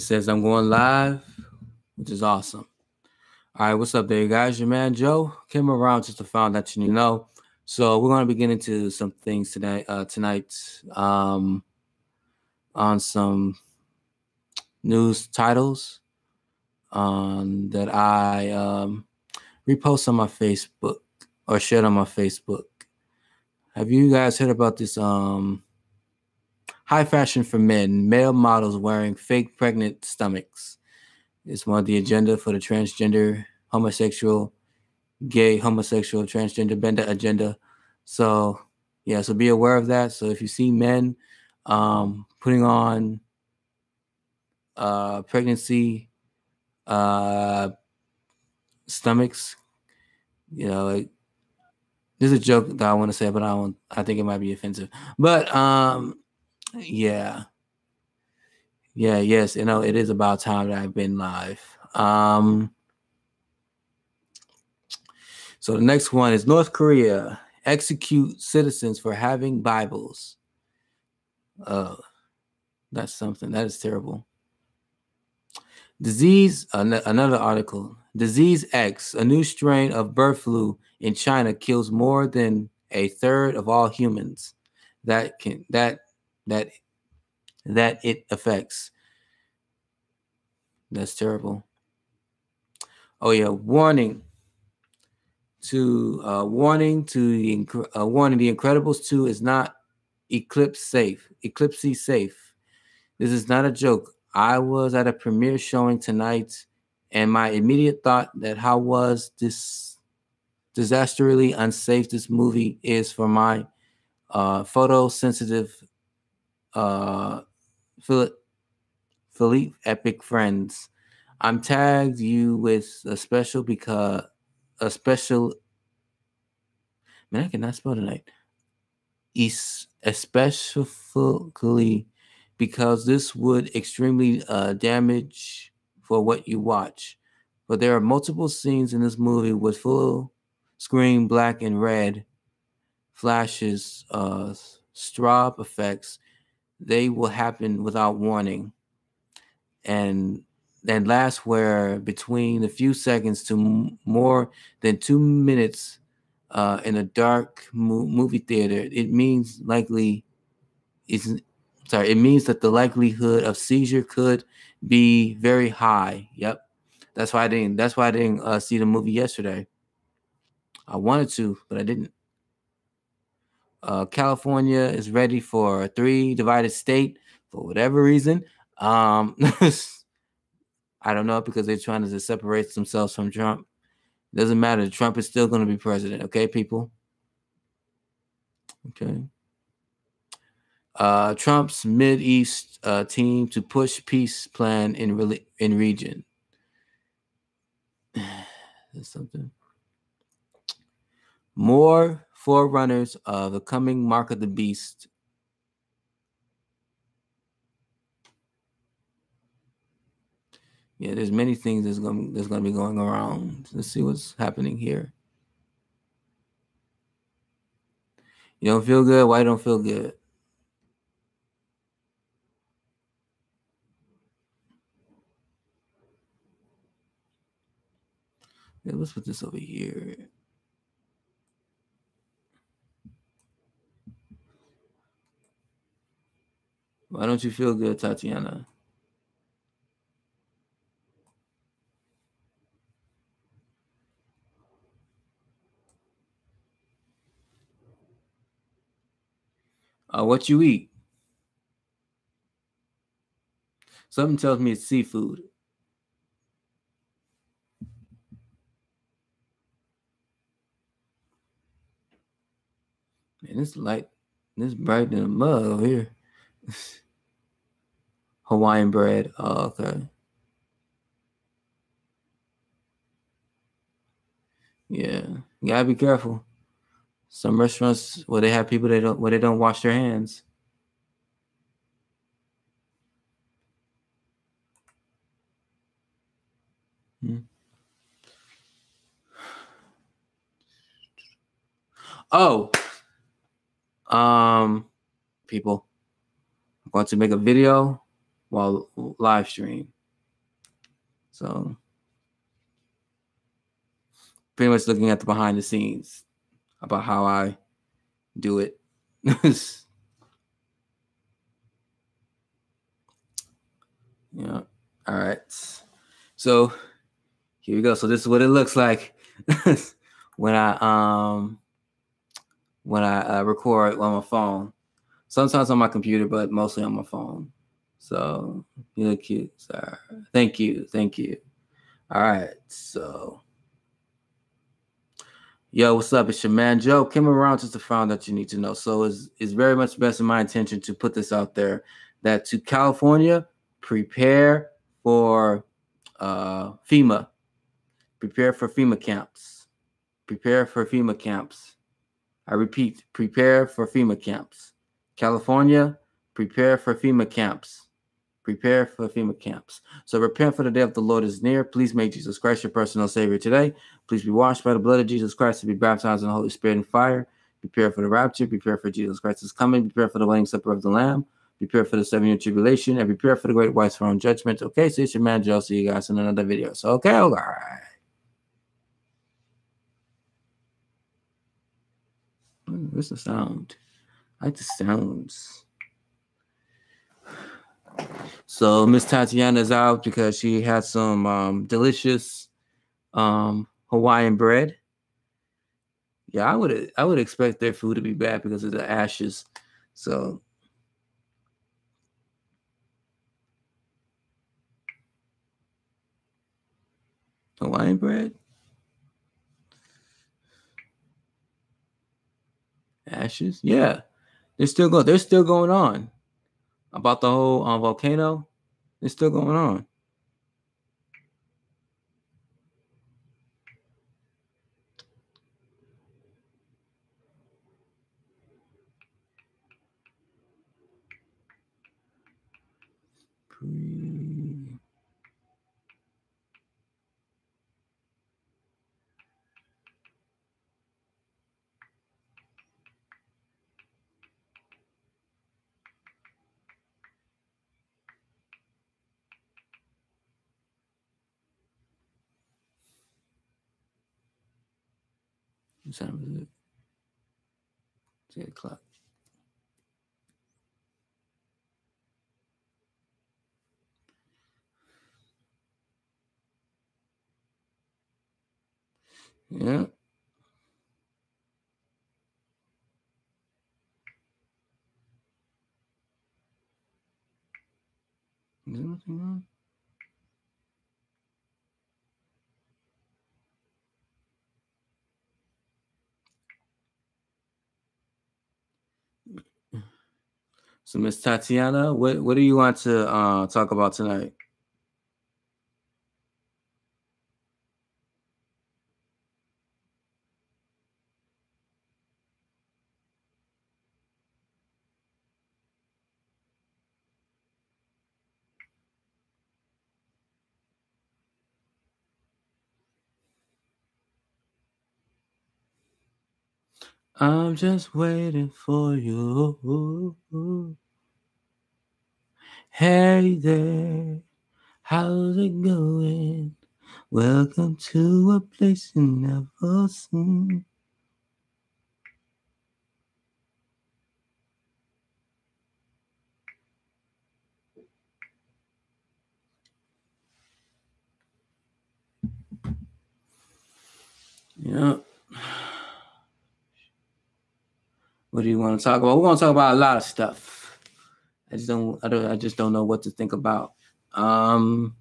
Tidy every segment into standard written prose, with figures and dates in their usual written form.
It says I'm going live, which is awesome. All right, what's up there, guys? Your man Joe came around just to find out you know. So we're going to be getting into some things tonight. On some news titles that I repost on my Facebook or shared on my Facebook. Have you guys heard about this high fashion for men, male models wearing fake pregnant stomachs? It's one of the agenda for the transgender, homosexual, gay, homosexual, transgender, bender agenda. So, yeah, so be aware of that. So if you see men putting on pregnancy stomachs, this is a joke that I want to say, but I think it might be offensive. But yes, it is about time that I've been live. So the next one is North Korea execute citizens for having Bibles. That's something. That is terrible. Disease, another article. Disease X, a new strain of bird flu in China kills more than a third of all humans that it affects. That's terrible. Oh yeah, warning to the Incredibles 2 is not eclipse safe. This is not a joke. I was at a premiere showing tonight, and my immediate thought that how was this disastrously unsafe this movie is for my photosensitive Philippe epic friends. I'm tagged you with a special man, I cannot spell tonight. Especially because this would extremely damage for what you watch. But there are multiple scenes in this movie with full screen black and red flashes, strobe effects. They will happen without warning. And that lasts where between a few seconds to more than 2 minutes in a dark movie theater. It means that the likelihood of seizure could be very high. Yep. That's why I didn't see the movie yesterday. I wanted to, but I didn't. California is ready for a 3 divided state for whatever reason. I don't know, because they're trying to separate themselves from Trump. It doesn't matter. Trump is still going to be president. Okay, people? Okay. Trump's Mideast team to push peace plan in region. That's something. More forerunners of the coming mark of the beast. Yeah, there's many things that's going to be going around. Let's see what's happening here. You don't feel good? Why you don't feel good? Yeah, let's put this over here. Why don't you feel good, Tatiana? What you eat? Something tells me it's seafood. Man, it's light. This bright in the mud over here. Hawaiian bread. Oh, okay. Yeah, you gotta be careful. Some restaurants where they have people they don't wash their hands. Oh, people, I'm going to make a video while live stream. So pretty much looking at the behind the scenes about how I do it. Yeah. All right. So here we go. So this is what it looks like when I record on my phone. Sometimes on my computer, but mostly on my phone. So you look cute, sir. Thank you. All right. So yo, what's up? It's your man Joe. Came around just to find out you need to know. So it's very much best in my intention to put this out there that to California, prepare for FEMA. Prepare for FEMA camps. Prepare for FEMA camps. I repeat, prepare for FEMA camps. California, prepare for FEMA camps. Prepare for FEMA camps. So repent, for the day of the Lord is near. Please make Jesus Christ your personal Savior today. Please be washed by the blood of Jesus Christ to be baptized in the Holy Spirit and fire. Prepare for the rapture. Prepare for Jesus Christ's coming. Prepare for the wedding supper of the Lamb. Prepare for the 7-year tribulation. And prepare for the great white throne judgment. Okay, so it's your man Joe. See you guys in another video. So, okay, all right. Where's the sound? I like the sounds. So Miss Tatiana's out because she had some delicious Hawaiian bread. Yeah, I would expect their food to be bad because of the ashes. So Hawaiian bread? Ashes? Yeah. They're still going on. About the whole volcano. They're still going on. What time is it? 8 o'clock. Yeah. Is there nothing wrong? So Miss Tatiana, what do you want to talk about tonight? I'm just waiting for you. Hey there, how's it going? Welcome to a place you never seen. Yeah. What do you want to talk about? We're gonna talk about a lot of stuff. I just don't know what to think about. Oh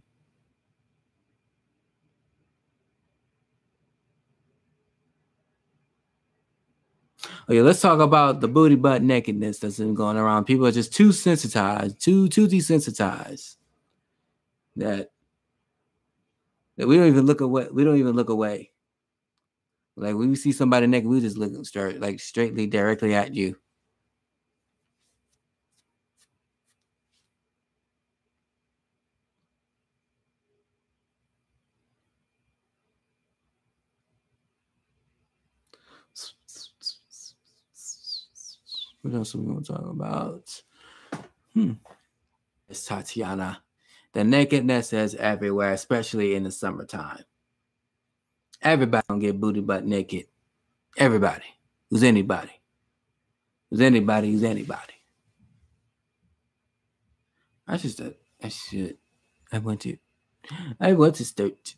yeah, let's talk about the booty butt nakedness that's been going around. People are just too sensitized, too desensitized that we don't even look away. We don't even look away. Like when we see somebody naked, we just look straightly directly at you. What else are we gonna talk about? It's Tatiana. The nakedness is everywhere, especially in the summertime. Everybody gonna get booty butt naked. Everybody. Who's anybody? Who's anybody? Who's anybody? I went to start.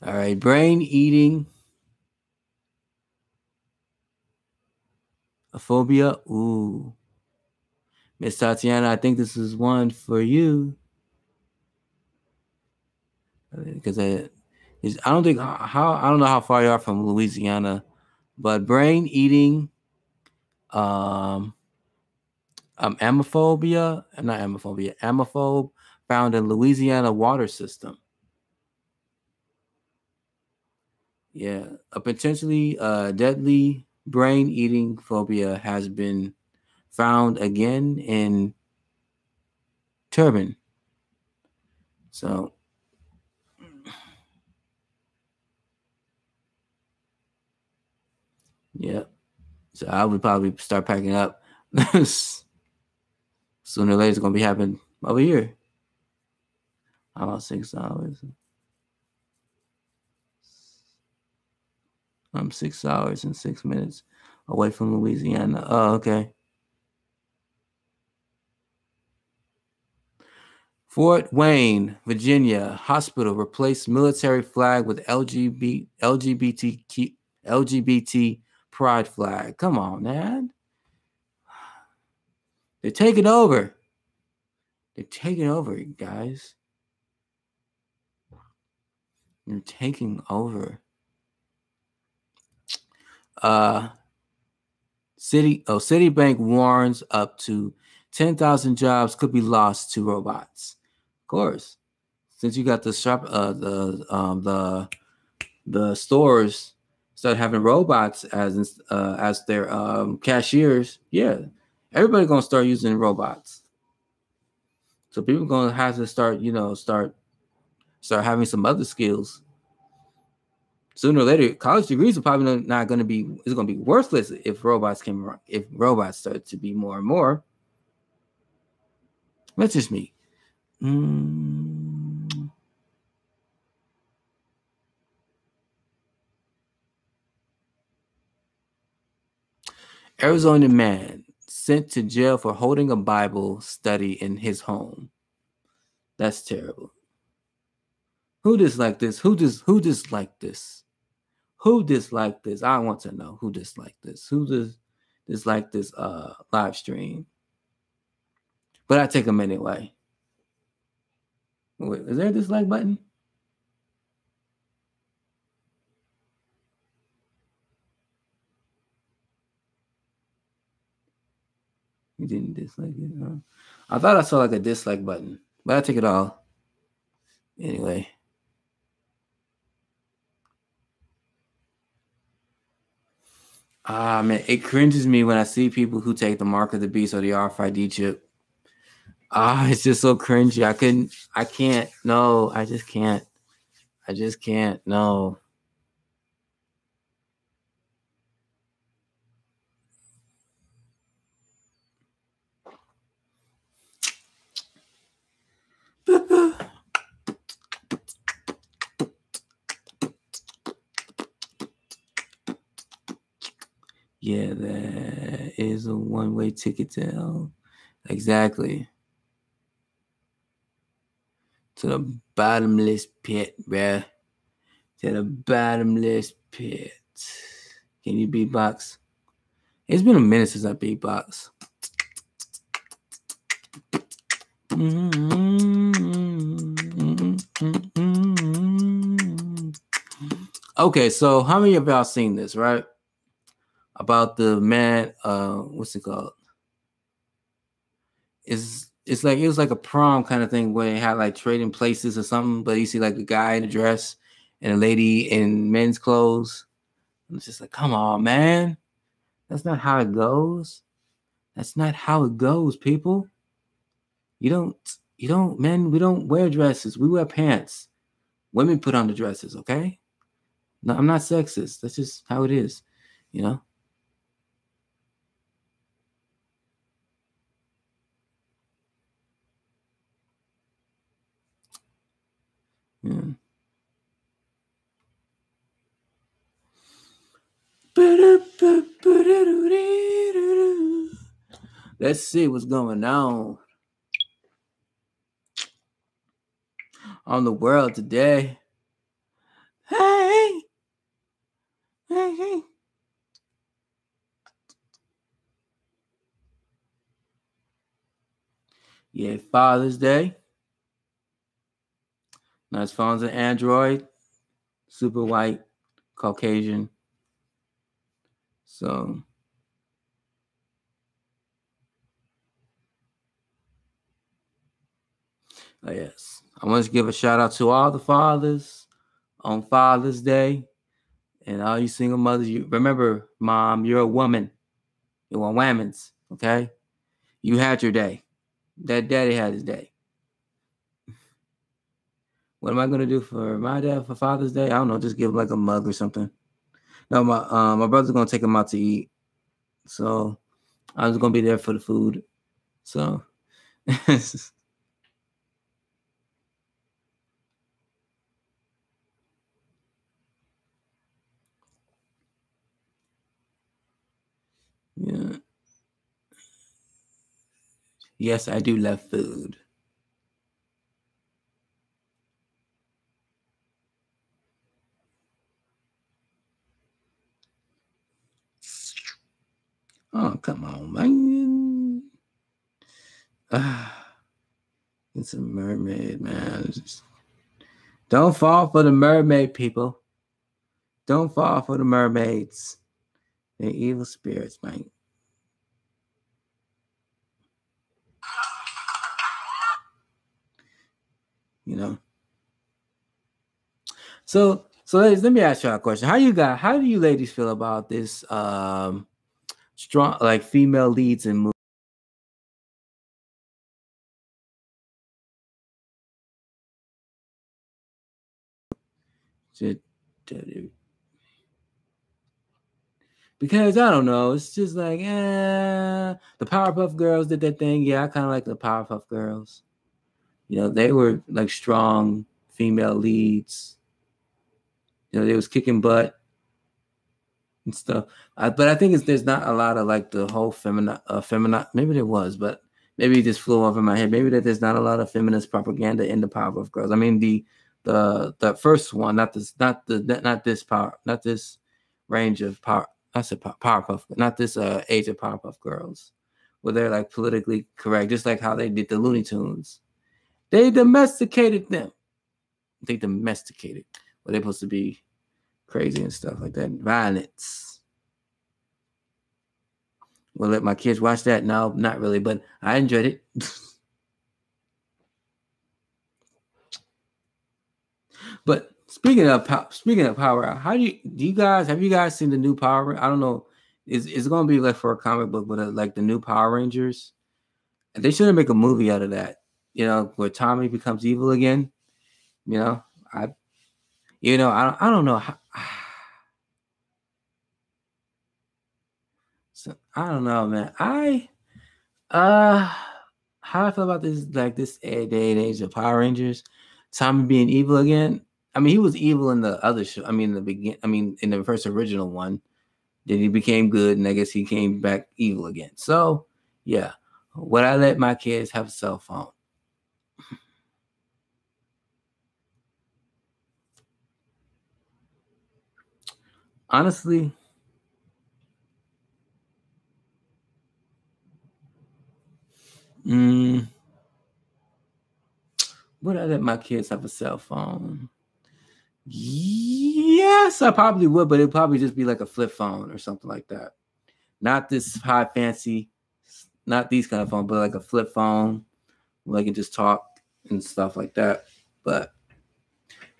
All right, brain eating. A phobia. Ooh. Miss Tatiana, I think this is one for you. Because I don't know how far you are from Louisiana, but brain eating, amophobe found in Louisiana water system. Yeah, a potentially deadly brain eating phobia has been found again in Turbin. So yeah. So I would probably start packing up. Sooner or later it's gonna be happening over here. How about 6 hours? I'm 6 hours and 6 minutes away from Louisiana. Oh, okay. Fort Wayne, Virginia hospital replaced military flag with LGBT pride flag. Come on, man. They're taking over. They're taking over, guys. They're taking over. Citibank warns up to 10,000 jobs could be lost to robots. Of course, since you got the shop, the stores start having robots as their cashiers. Yeah, everybody's gonna start using robots. So people are gonna have to start having some other skills. Sooner or later, college degrees are probably not going to be. It's going to be worthless if robots start to be more and more. That's just me. Arizona man sent to jail for holding a Bible study in his home. That's terrible. Who disliked this? Who disliked this? Who disliked this? I want to know who disliked this. Who disliked this live stream? But I take them anyway. Wait, is there a dislike button? You didn't dislike it, huh? I thought I saw like a dislike button, but I take it all. Anyway. Man, it cringes me when I see people who take the Mark of the Beast or the RFID chip. It's just so cringy. I can't. No, I just can't. No. Yeah, that is a one-way ticket to hell. Exactly. To the bottomless pit, bruh. To the bottomless pit. Can you beatbox? It's been a minute since I beatbox. Okay, so how many of y'all seen this, right? About the man, what's it called? It's like it was like a prom kind of thing where they had like trading places or something, but you see like a guy in a dress and a lady in men's clothes. And it's just like, come on, man. That's not how it goes. That's not how it goes, people. Men, we don't wear dresses. We wear pants. Women put on the dresses, okay? No, I'm not sexist. That's just how it is, you know? Let's see what's going on the world today. Hey, hey, hey. Yeah, Father's Day. Nice phone's an Android, super white, Caucasian. So, yes, I want to give a shout out to all the fathers on Father's Day, and all you single mothers. You remember, Mom, you're a woman. You're a woman's. Okay, you had your day. That daddy had his day. What am I gonna do for my dad for Father's Day? I don't know. Just give him like a mug or something. No, my brother's gonna take him out to eat, so I was gonna be there for the food. So, yeah. Yes, I do love food. Oh, come on, man. It's a mermaid, man. Don't fall for the mermaid, people. Don't fall for the mermaids. They're evil spirits, man. You know. So ladies, let me ask you a question. How do you ladies feel about this strong like female leads in movies? Because I don't know, it's just like the Powerpuff Girls did that thing. Yeah, I kind of like the Powerpuff Girls. You know, they were like strong female leads. You know, they was kicking butt and stuff. But I think there's not a lot of like the whole feminine. Maybe there was, but maybe it just flew over my head. Maybe that there's not a lot of feminist propaganda in the Powerpuff Girls. I mean, the first one, not this range of power. I said Powerpuff, not this age of Powerpuff Girls, where they're like politically correct, just like how they did the Looney Tunes. They domesticated them. Where they're supposed to be crazy and stuff like that. Violence. Will let my kids watch that? No, not really, but I enjoyed it. But speaking of power, have you guys seen the new Power? I don't know. It's gonna be like for a comic book, but like the new Power Rangers. They should make a movie out of that. You know, where Tommy becomes evil again. You know, I don't know. So, I don't know, man. How I feel about this, like this day and age of Power Rangers, Tommy being evil again. I mean, he was evil in the other show. I mean, in the first original one. Then he became good, and I guess he came back evil again. So, yeah, would I let my kids have a cell phone? Honestly, would I let my kids have a cell phone? Yes, I probably would, but it'd probably just be like a flip phone or something like that. Not this high fancy, not these kind of phone, but like a flip phone where I can just talk and stuff like that. But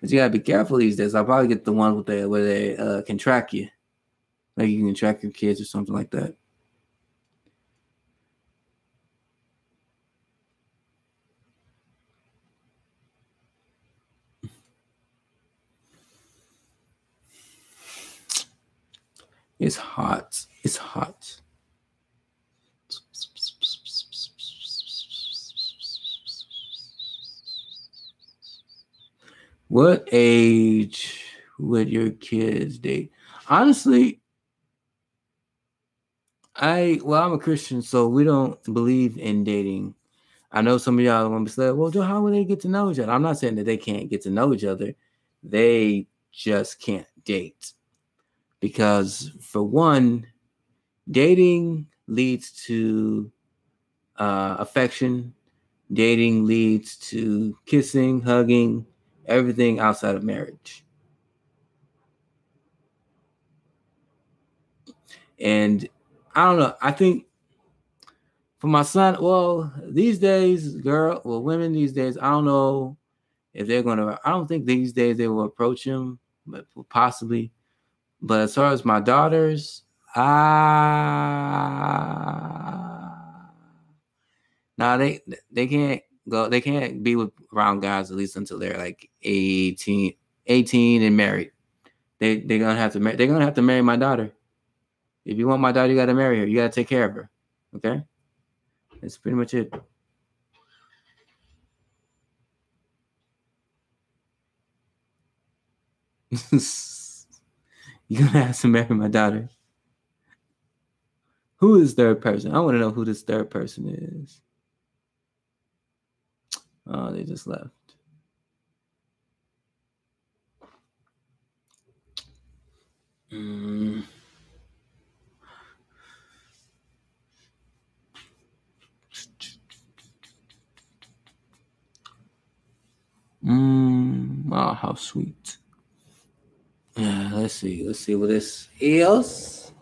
you gotta be careful these days. I'll probably get the one with where they can track you, like you can track your kids or something like that. It's hot. It's hot. What age would your kids date? Honestly, I'm a Christian, so we don't believe in dating. I know some of y'all want to say, well, Joe, how will they get to know each other? I'm not saying that they can't get to know each other. They just can't date. Because for one, dating leads to affection. Dating leads to kissing, hugging, everything outside of marriage. And I don't know. I think for my son, well, these days, women these days, I don't know if they're gonna. I don't think these days they will approach him, but possibly. But as far as my daughters, nah, they can't go. They can't be with around guys at least until they're like 18 and married. They're gonna have to marry. They're gonna have to marry my daughter. If you want my daughter, you got to marry her. You got to take care of her. Okay, that's pretty much it. You're gonna have to marry my daughter. Who is third person? I want to know who this third person is. Oh, they just left. Oh, how sweet. Yeah, let's see. Let's see what this is.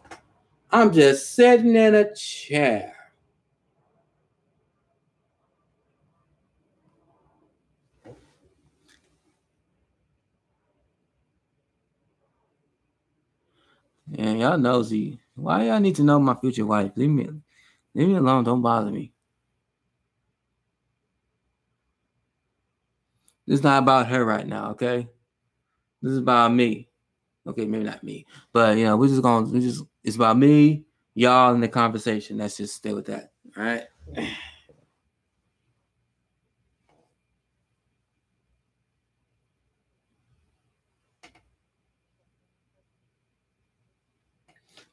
I'm just sitting in a chair. And y'all nosy. Why y'all need to know my future wife? Leave me alone. Don't bother me. This is not about her right now, okay? This is about me. Okay, maybe not me, but it's about me, y'all, in the conversation. Let's just stay with that. All right.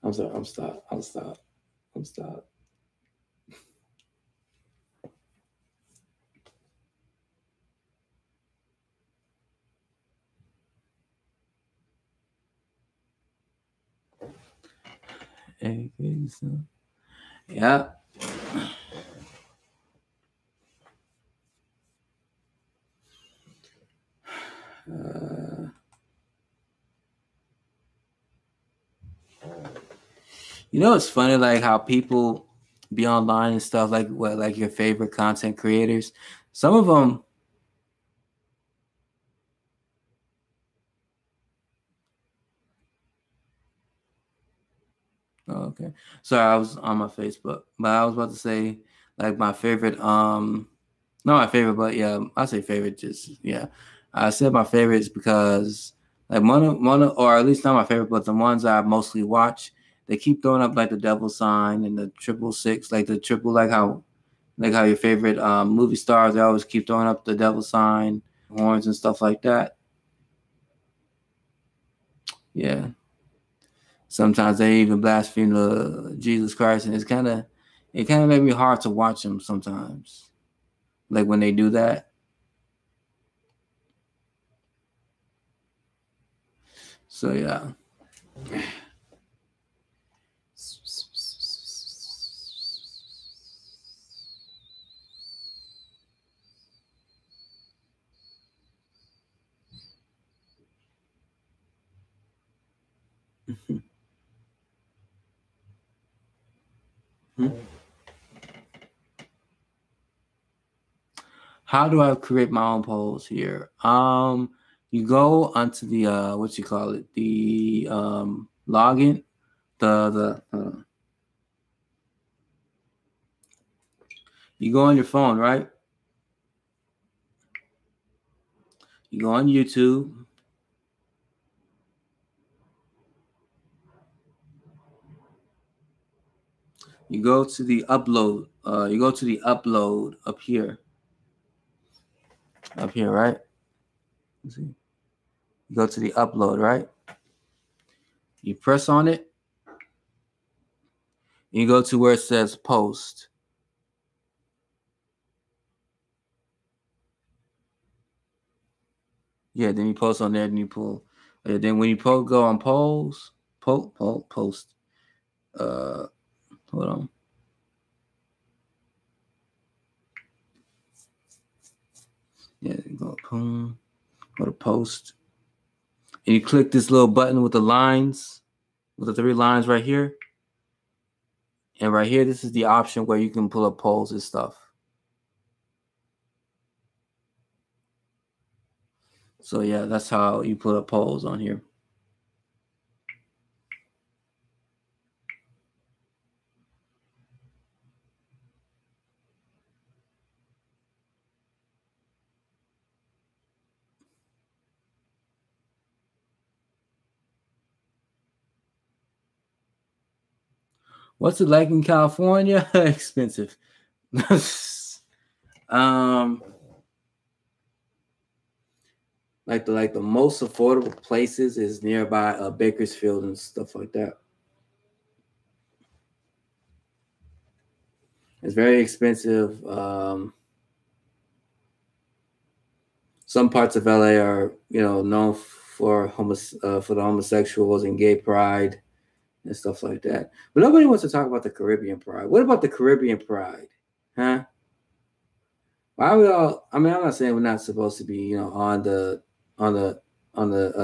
I'm sorry. I'm stop. Yeah. It's funny, like how people be online and stuff, like like your favorite content creators. Some of them. Oh, okay. Sorry, I was on my Facebook, but I was about to say like my favorite. Not my favorite, but yeah, I say favorite. Just yeah, I said my favorites because like or at least not my favorite, but the ones I mostly watch. They keep throwing up like the devil sign and the 666, like the triple, like how your favorite movie stars, they always keep throwing up the devil sign, horns and stuff like that. Yeah. Sometimes they even blaspheme the Jesus Christ, and it kind of made me hard to watch them sometimes. Like when they do that. So yeah. How do I create my own polls here? You go onto the what you call it, the login, the you go on your phone, right? You go on YouTube. You go to the upload. You go to the upload up here. Up here, right? Let's see. You go to the upload, right? You press on it. You go to where it says post. Yeah, then you post on there, then you pull. Then when you go on polls, post. Hold on. Yeah, go to post, and you click this little button with the lines, with the 3 lines right here, and right here, this is the option where you can pull up polls and stuff. So yeah, that's how you put up polls on here. What's it like in California? Expensive. Like the most affordable places is nearby Bakersfield and stuff like that. It's very expensive. Some parts of LA are, known for the homosexuals and gay pride and stuff like that. But nobody wants to talk about the Caribbean pride. What about the Caribbean pride? Huh? Why are we all? I mean, I'm not saying we're not supposed to be, on the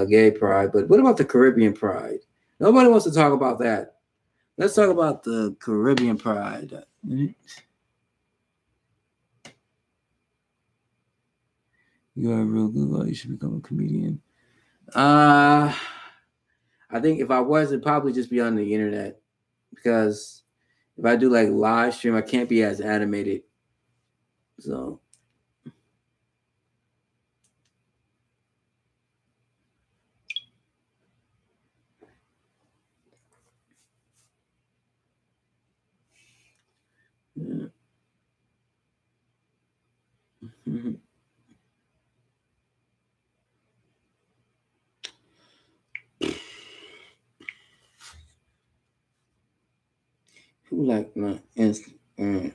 gay pride, but what about the Caribbean pride? Nobody wants to talk about that. Let's talk about the Caribbean pride. You are real good. You should become a comedian. I think if I was, it'd probably just be on the internet, because if I do like live stream, I can't be as animated. So. Yeah. Mm-hmm. Who like my Instagram?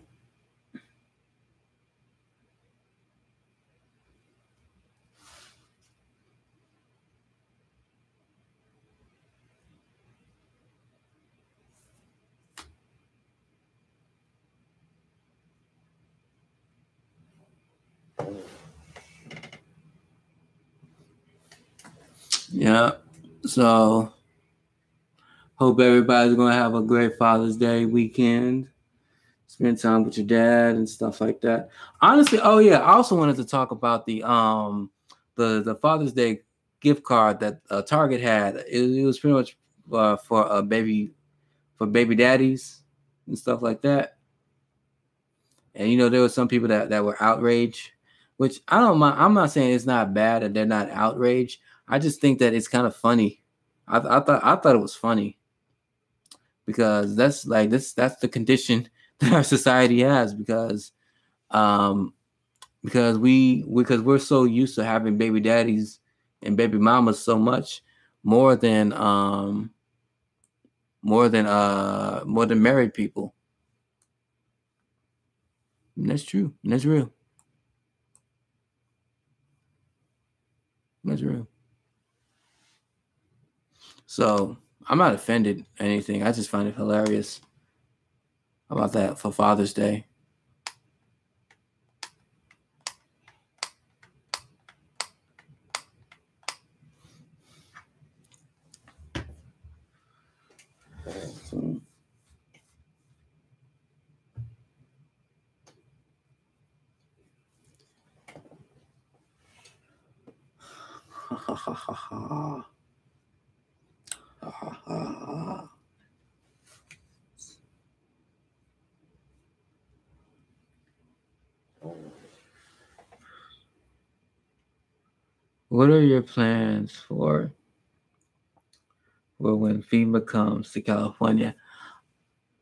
Yeah. So hope everybody's gonna have a great Father's Day weekend. Spend time with your dad and stuff like that. Honestly, oh yeah, I also wanted to talk about the Father's Day gift card that Target had. It was pretty much for baby daddies and stuff like that. And there were some people that were outraged, which I don't mind. I'm not saying it's not bad that they're not outraged. I just think that it's kind of funny. I thought it was funny, because that's the condition that our society has, because we're so used to having baby daddies and baby mamas so much more than married people. And that's true. And that's real. That's real. So I'm not offended or anything. I just find it hilarious about that for Father's Day. So, what are your plans for when FEMA comes to California?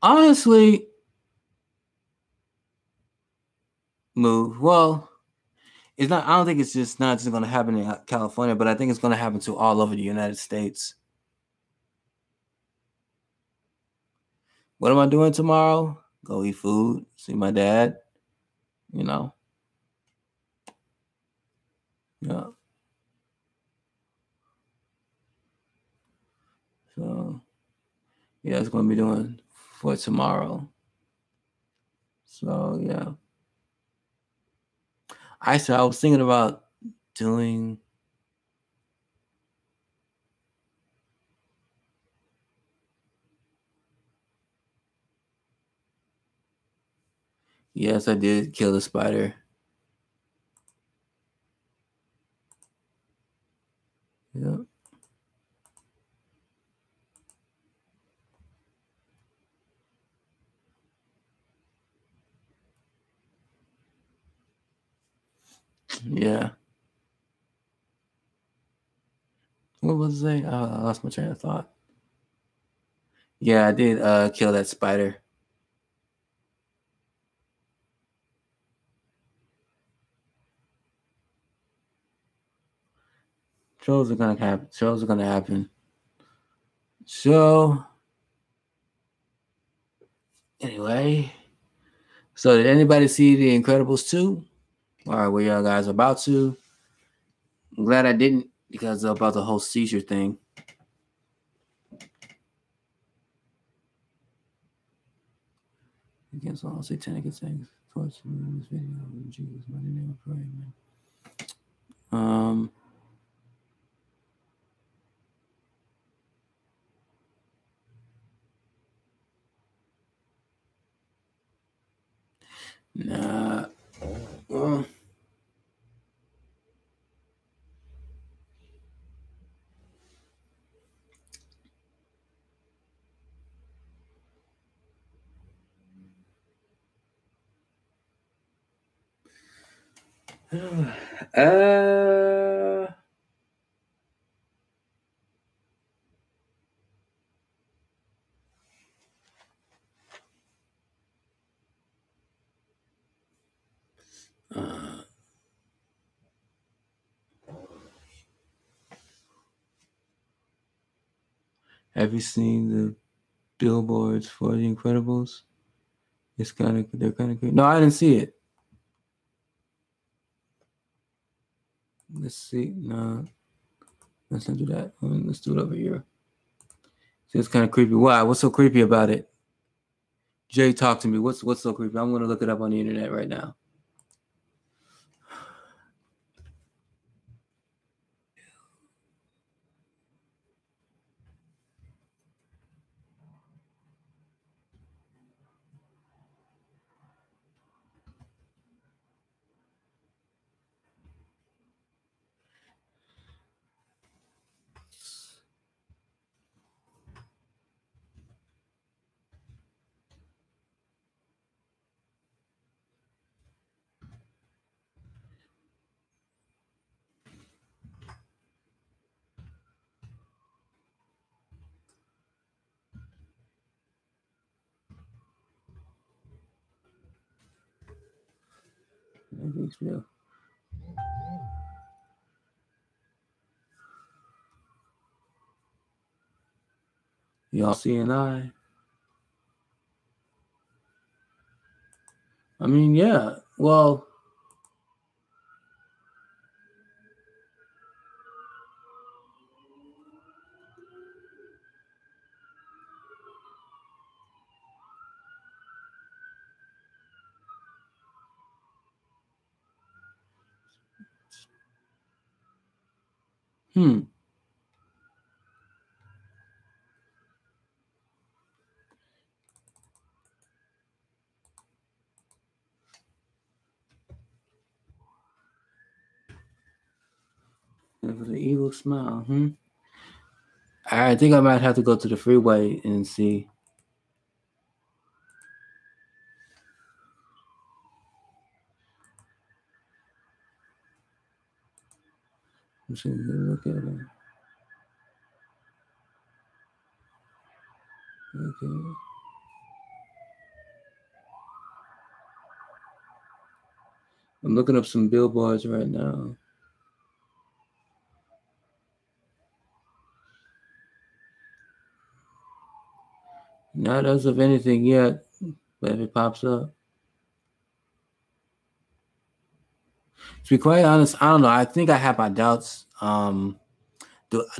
Honestly, move. Well, it's not. I don't think it's just not just going to happen in California, but I think it's going to happen to all over the United States. What am I doing tomorrow? Go eat food, see my dad, you know. Yeah. So yeah, that's gonna be doing for tomorrow. So yeah. I was thinking about doing. Yes, I did kill the spider. Yeah. Yeah. What was it? I lost my train of thought. Yeah, I did kill that spider. Shows are gonna happen. Shows are gonna happen. So anyway, so did anybody see The Incredibles 2? Or were y'all guys about to? I'm glad I didn't because about the whole seizure thing. Against all satanic things. Towards this video in Jesus' mighty name I pray, amen. Nah. Well, uh, uh, have you seen the billboards for The Incredibles? They're kind of good. No, I didn't see it. Let's see. No, let's not do that. Let's do it over here. See, it's kind of creepy. Why? What's so creepy about it? Jay, talk to me. What's so creepy? I'm gonna look it up on the internet right now. Y'all seeing I mean, yeah. Well, hmm. With an evil smile. Hmm. I think I might have to go to the freeway and see. Let's see, look at it. Okay. I'm looking up some billboards right now. Not as of anything yet, but if it pops up. To be quite honest, I don't know. I think I have my doubts. Do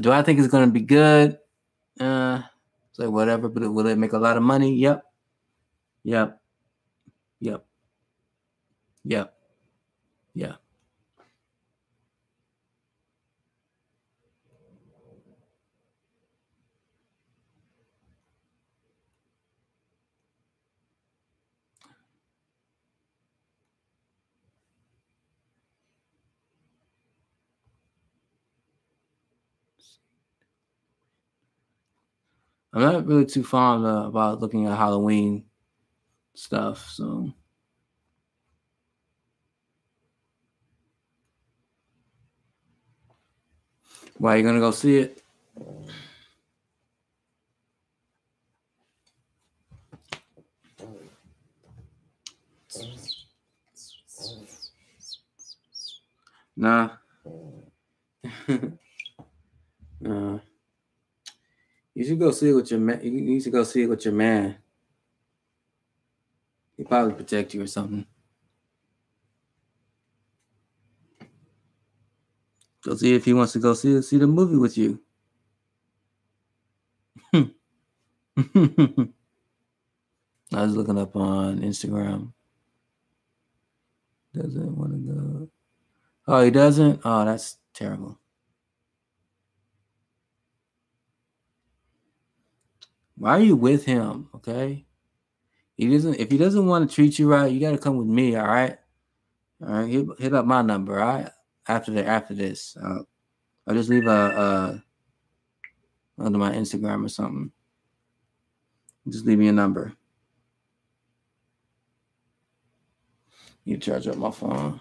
I think it's gonna be good? It's like whatever, but will it make a lot of money? Yep. Yep. Yep. Yep. Yeah. I'm not really too fond about looking at Halloween stuff, so why are you gonna go see it? Nah. You should go see it with your man. You need to go see it with your man. He'll probably protect you or something. Go see if he wants to go see the movie with you. I was looking up on Instagram. Doesn't want to go. Oh, he doesn't? Oh, that's terrible. Why are you with him? Okay. If he doesn't want to treat you right, you gotta come with me, all right? All right, hit up my number, all right? After this. I'll just leave a under my Instagram or something. Just leave me a number. You charge up my phone.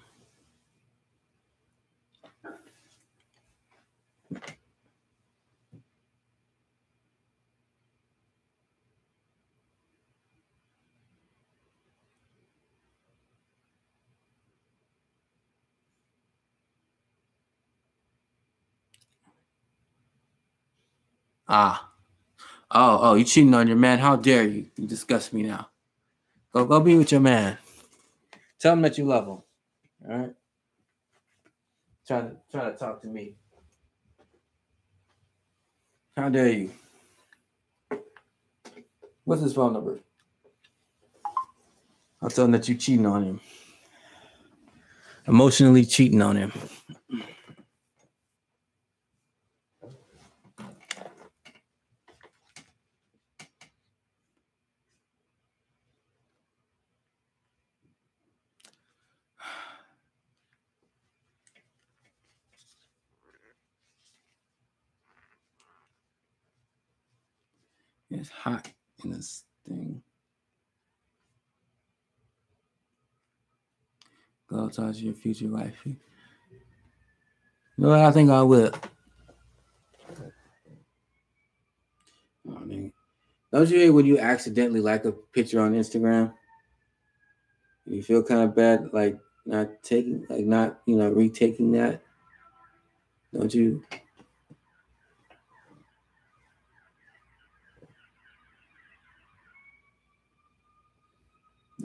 Ah. Oh, you cheating on your man. How dare you? You disgust me now. Go be with your man. Tell him that you love him. All right? Try to talk to me. How dare you? What's his phone number? I'll tell him that you cheating on him. Emotionally cheating on him. It's hot in this thing. Go talk to your future wife. You know what? I think I will. Oh, man. Don't you hate when you accidentally like a picture on Instagram? You feel kind of bad, like not retaking that. Don't you?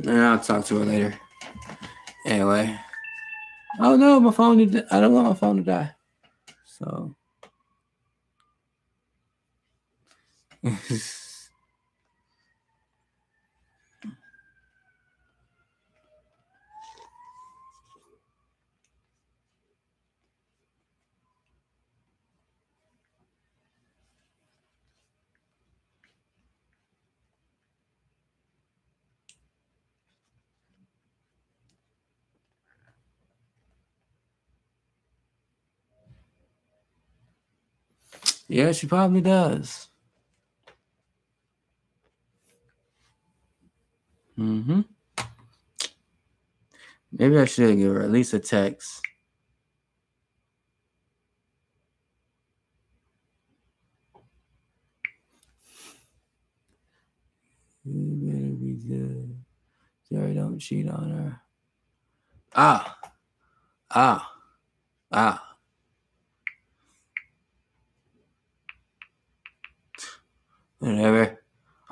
I'll talk to her later. Anyway. Oh no, my phone. I don't want my phone to die. So. Yeah, she probably does. Mm-hmm. Maybe I should give her at least a text. You better be good. Sorry, don't cheat on her. Ah. Whatever.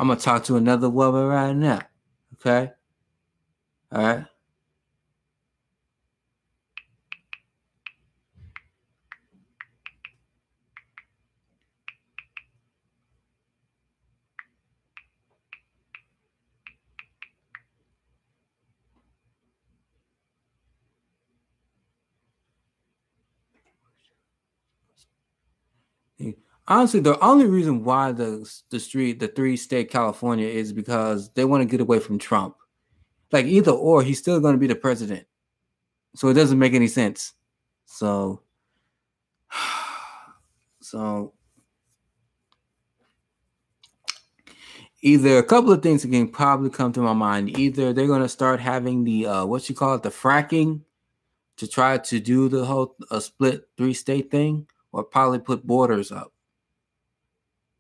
I'm gonna talk to another woman right now. Okay. All right. Honestly, the only reason why the three-state California is because they want to get away from Trump. Like either or, he's still going to be the president. So it doesn't make any sense. So either a couple of things can probably come to my mind. Either they're going to start having the the fracking to try to do the whole split three-state thing, or probably put borders up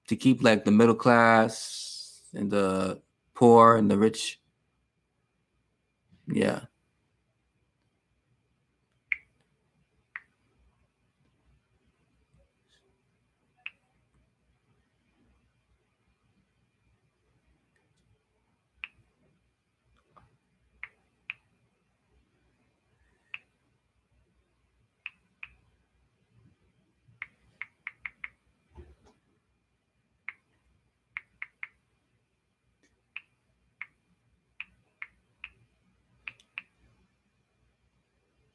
to keep like the middle class and the poor and the rich. Yeah.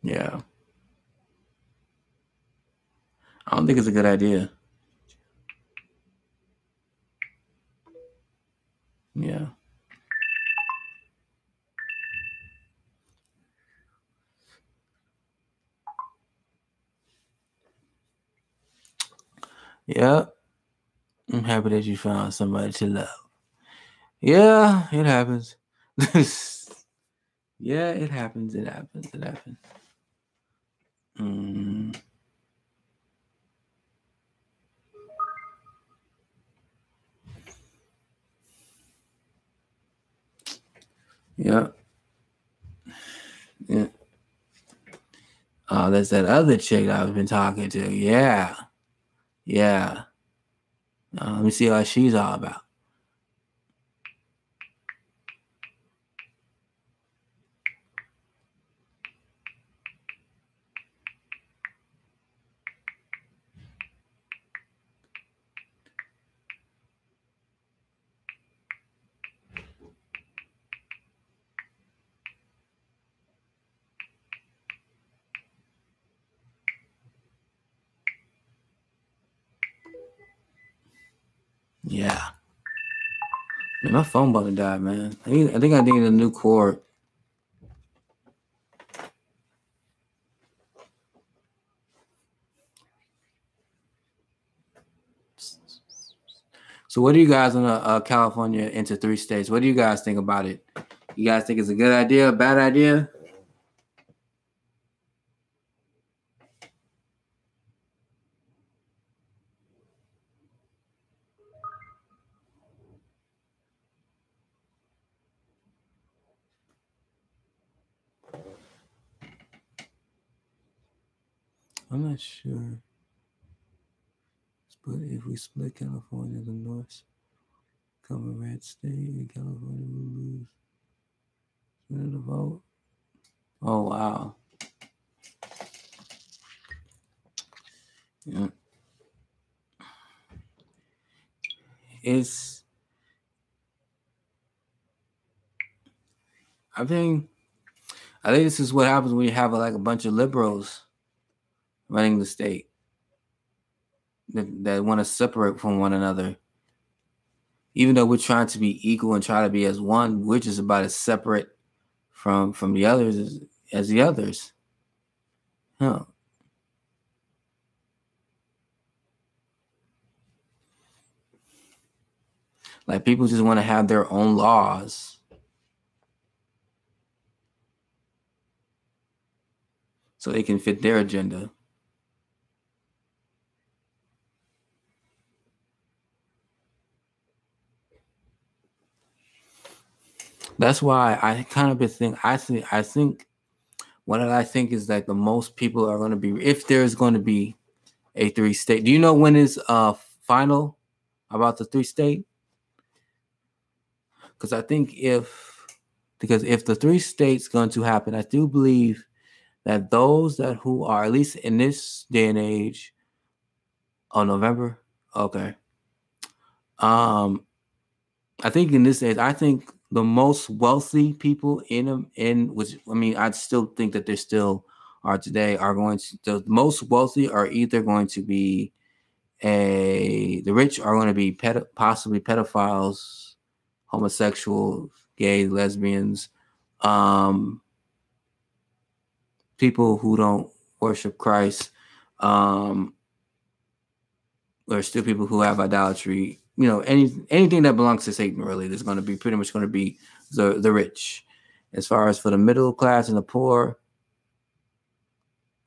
Yeah. I don't think it's a good idea. Yeah. Yeah. I'm happy that you found somebody to love. Yeah, it happens. Yeah, it happens. It happens. It happens. Mm. Yeah. Yeah. Oh, that's that other chick I've been talking to. Yeah. Yeah. Let me see what she's all about. Yeah. Man, my phone about to die, man. I think I need a new cord. So, what do you guys on California into three states? What do you guys think about it? You guys think it's a good idea, a bad idea? I'm not sure. But if we split California, the North become a red state, and California will lose. Split the vote. Oh wow. Yeah. I think this is what happens when you have like a bunch of liberals running the state that want to separate from one another. Even though we're trying to be equal and try to be as one, we're just about as separate from the others as the others. Huh. Like people just want to have their own laws. So they can fit their agenda. That's why I kind of think I think what I think is that the most people are going to be, if there's going to be a three-state. Do you know when is final about the three-state? because I think if the 3 states going to happen, I do believe that those that who are at least in this day and age, November, okay. I think in this age, I think the most wealthy people in which I mean, I still think that there still are today are going to the most wealthy are either going to be the rich are going to be possibly pedophiles, homosexuals, gay, lesbians, people who don't worship Christ. There's still people who have idolatry. You know, anything that belongs to Satan really is going to be pretty much going to be the rich. As far as for the middle class and the poor,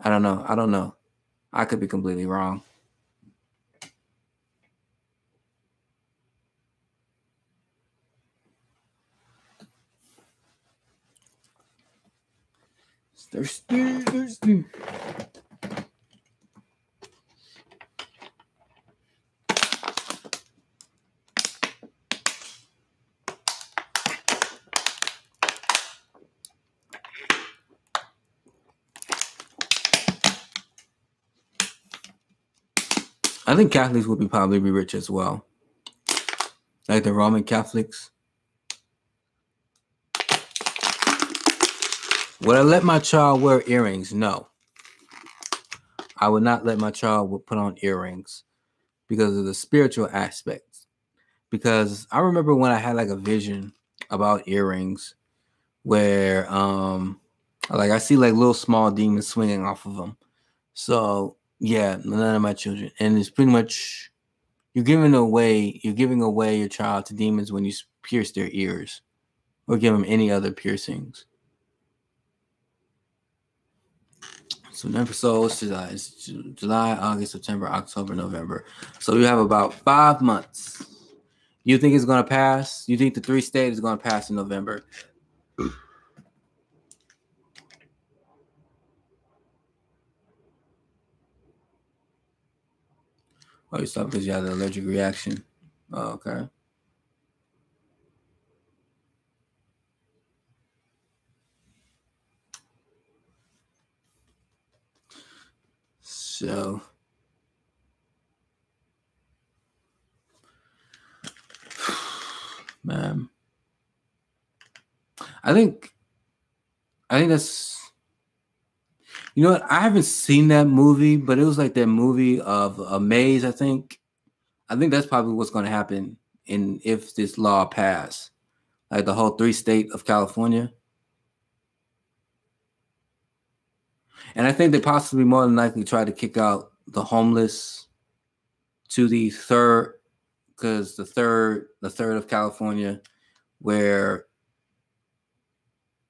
I don't know. I could be completely wrong. Thirsty. I think Catholics would probably be rich as well. Like the Roman Catholics. Would I let my child wear earrings? No. I would not let my child put on earrings because of the spiritual aspects. Because I remember when I had like a vision about earrings where like I see like little small demons swinging off of them. So yeah, none of my children. And it's pretty much you're giving away your child to demons when you pierce their ears or give them any other piercings. So it's July, August, September, October, November. So you have about 5 months. You think it's going to pass? You think the 3 states is going to pass in November? Oh, you stopped because you had an allergic reaction. Oh, okay. So, man, I think that's. You know what? I haven't seen that movie, but it was like that movie of A Maze. I think that's probably what's going to happen if this law passed, like the whole 3 state of California. And I think they possibly more than likely try to kick out the homeless to the third, because the third of California, where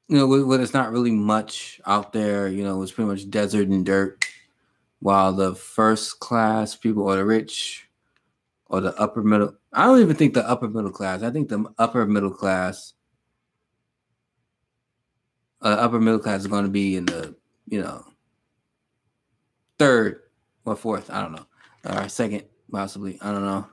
where there's not really much out there. It's pretty much desert and dirt. While the first class people or the rich or the upper middle, I don't even think the upper middle class. I think the upper middle class is going to be in the third or fourth. I don't know. Or second, possibly. I don't know.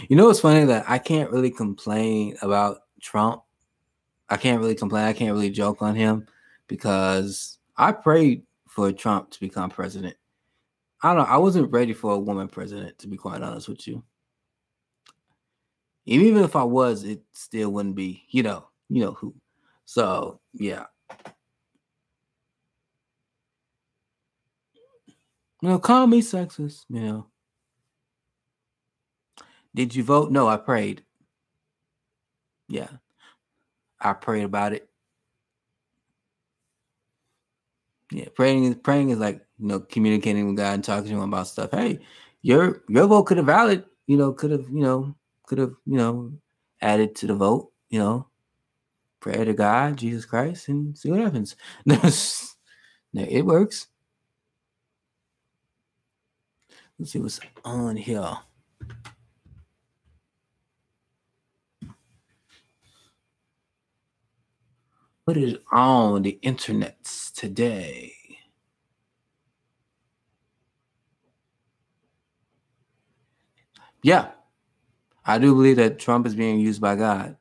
You know what's funny? That I can't really complain about Trump. I can't really complain. I can't really joke on him because I prayed for Trump to become president. I don't know. I wasn't ready for a woman president, to be quite honest with you. Even if I was, it still wouldn't be, you know who. So yeah. Call me sexist, Did you vote? No, I prayed. Yeah. I prayed about it. Yeah, praying is like, communicating with God and talking to him about stuff. Hey, your vote could have valid, could have, added to the vote, pray to God, Jesus Christ, and see what happens. It works. Let's see what's on here. What is on the internet today? Yeah, I do believe that Trump is being used by God,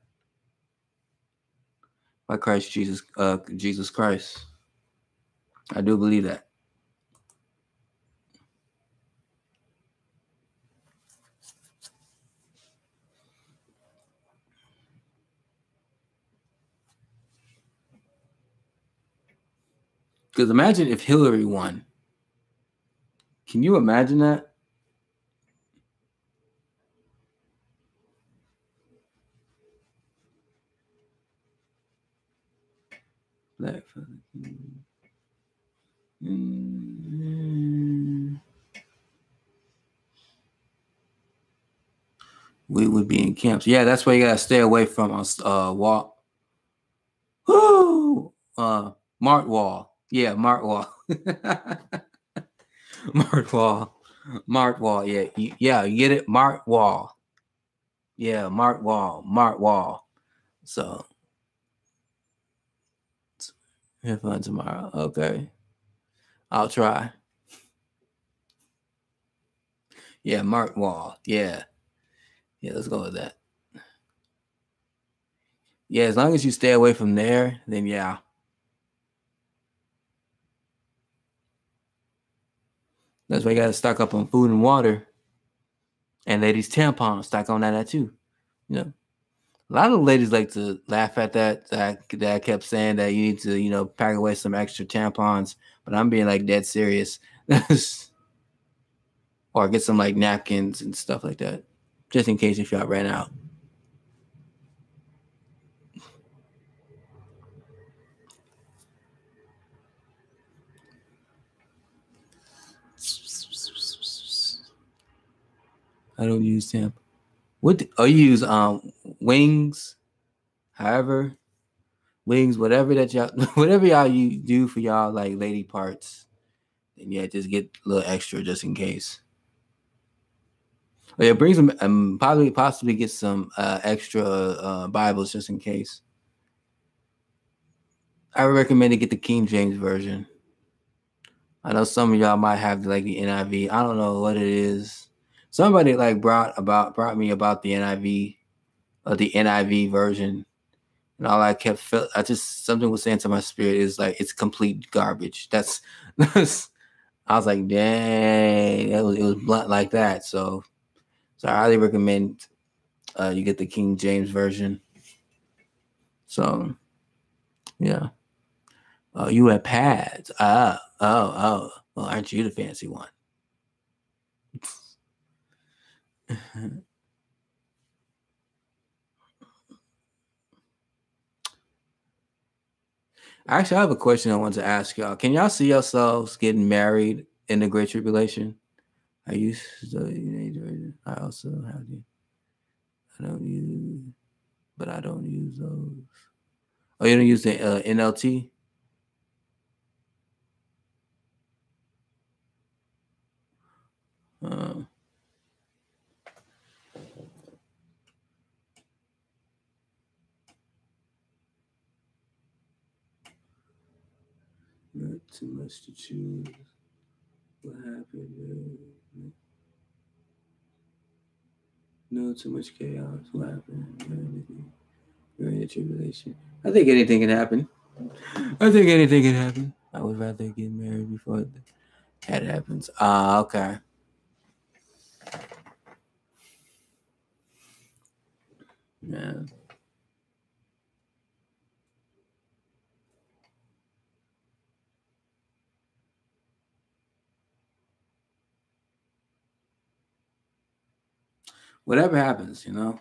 by Christ Jesus, Jesus Christ. I do believe that. Because imagine if Hillary won. Can you imagine that? Black we would be in camps. Yeah, that's why you gotta stay away from us. Wall. Mart Wall. Yeah, Mart Wall. Mart Wall. Mart Wall. Yeah, yeah, you get it. Mart Wall. Yeah, Mart Wall. Mart Wall. So have fun tomorrow. Okay, I'll try. Yeah, Mart Wall. Yeah, yeah. Let's go with that. Yeah, as long as you stay away from there, then yeah. That's why you gotta stock up on food and water. And ladies' tampons, stock on that too. You know. A lot of ladies like to laugh at that I kept saying that you need to, pack away some extra tampons, but I'm being like dead serious. Or get some like napkins and stuff like that. Just in case if y'all ran out. I don't use tampons. You use wings, however, wings, whatever y'all you do for y'all like lady parts. And yeah, just get a little extra just in case. Oh, yeah, bring some possibly get some extra Bibles just in case. I would recommend to get the King James version. I know some of y'all might have like the NIV. I don't know what it is. Somebody like brought me about the NIV or the NIV version. And all I kept felt something was saying to my spirit is like it's complete garbage. That's I was like, dang, it was blunt like that. So I highly recommend you get the King James version. So yeah. Oh, you had pads. Oh. Well, aren't you the fancy one? Actually, I have a question I want to ask y'all. Can y'all see yourselves getting married in the Great Tribulation? I used to. I also have the. I don't use, but I don't use those. Oh, you don't use the NLT? Not too much to choose. What happened? No, too much chaos. What happened? During the tribulation. I think anything can happen. I would rather get married before that happens. Okay. Yeah. Whatever happens, But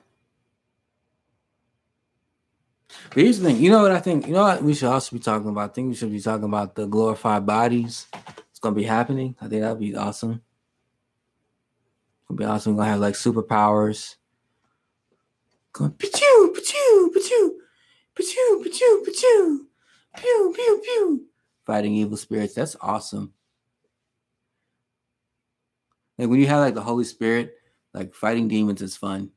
here's the thing. You know what I think? You know what we should also be talking about? I think we should be talking about the glorified bodies. It's going to be happening. I think that would be awesome. It's going to be awesome. We're going to have like superpowers. Going pa-choo, pa-choo, pa-choo, pa-choo, pa-choo, pa-choo, pew, pew, pew. Fighting evil spirits. That's awesome. Like when you have like the Holy Spirit, like fighting demons is fun.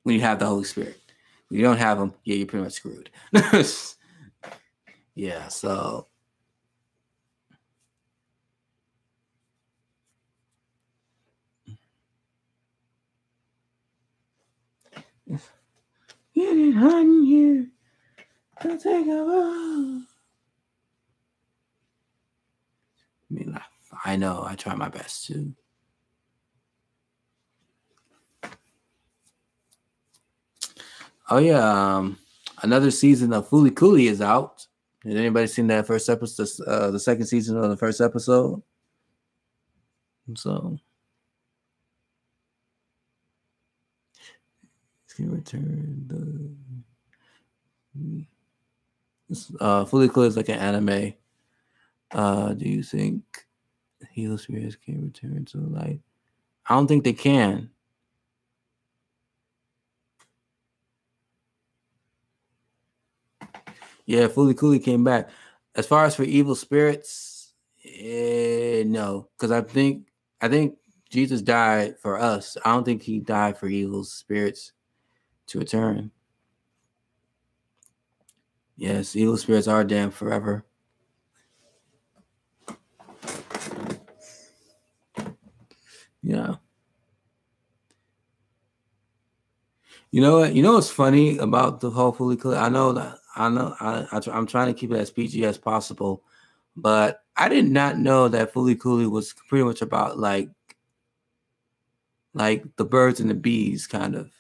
When you have the Holy Spirit, when you don't have them, yeah, you're pretty much screwed. Yeah, so getting hot in here. Don't take a while. I mean, I know I try my best to. Oh yeah, another season of Fooly Cooley is out. Has anybody seen that first episode? The second season of the first episode. So, can return the. Fooly Cooley is like an anime. Do you think Hilo spirits can return to the light? I don't think they can. Yeah, Fooly Cooley came back. As far as for evil spirits, no, because I think Jesus died for us. I don't think he died for evil spirits to return. Yes, evil spirits are damned forever. Yeah. You know what? You know what's funny about the whole Fooly Cooley? I'm trying to keep it as PG as possible, but I did not know that Fooly Cooley was pretty much about like the birds and the bees, kind of.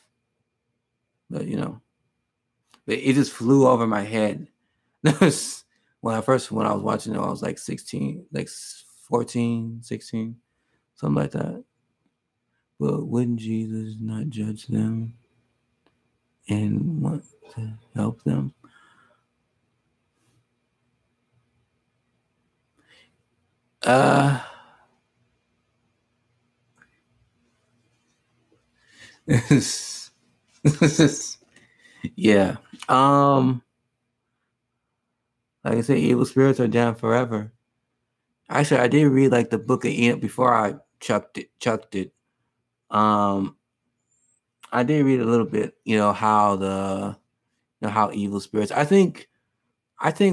But it just flew over my head. when I was watching it, I was like 16, like 14, 16, something like that. But wouldn't Jesus not judge them and want to help them? Yeah. Like I said, evil spirits are damned forever. Actually, I did read like the Book of Enoch before I chucked it. I did read a little bit, how how evil spirits. I think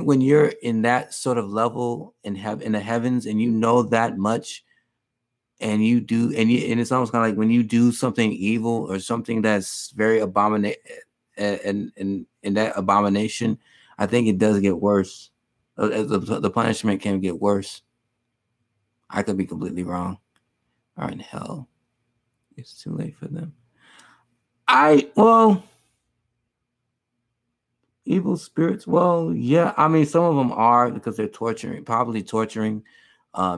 when you're in that sort of level in the heavens and you know that much, and it's almost kind of like when you do something evil or something that's very abominable, and in that abomination, I think it does get worse. The punishment can get worse. I could be completely wrong. All right, in hell, it's too late for them. Evil spirits. Well, yeah. I mean, some of them are, because they're probably torturing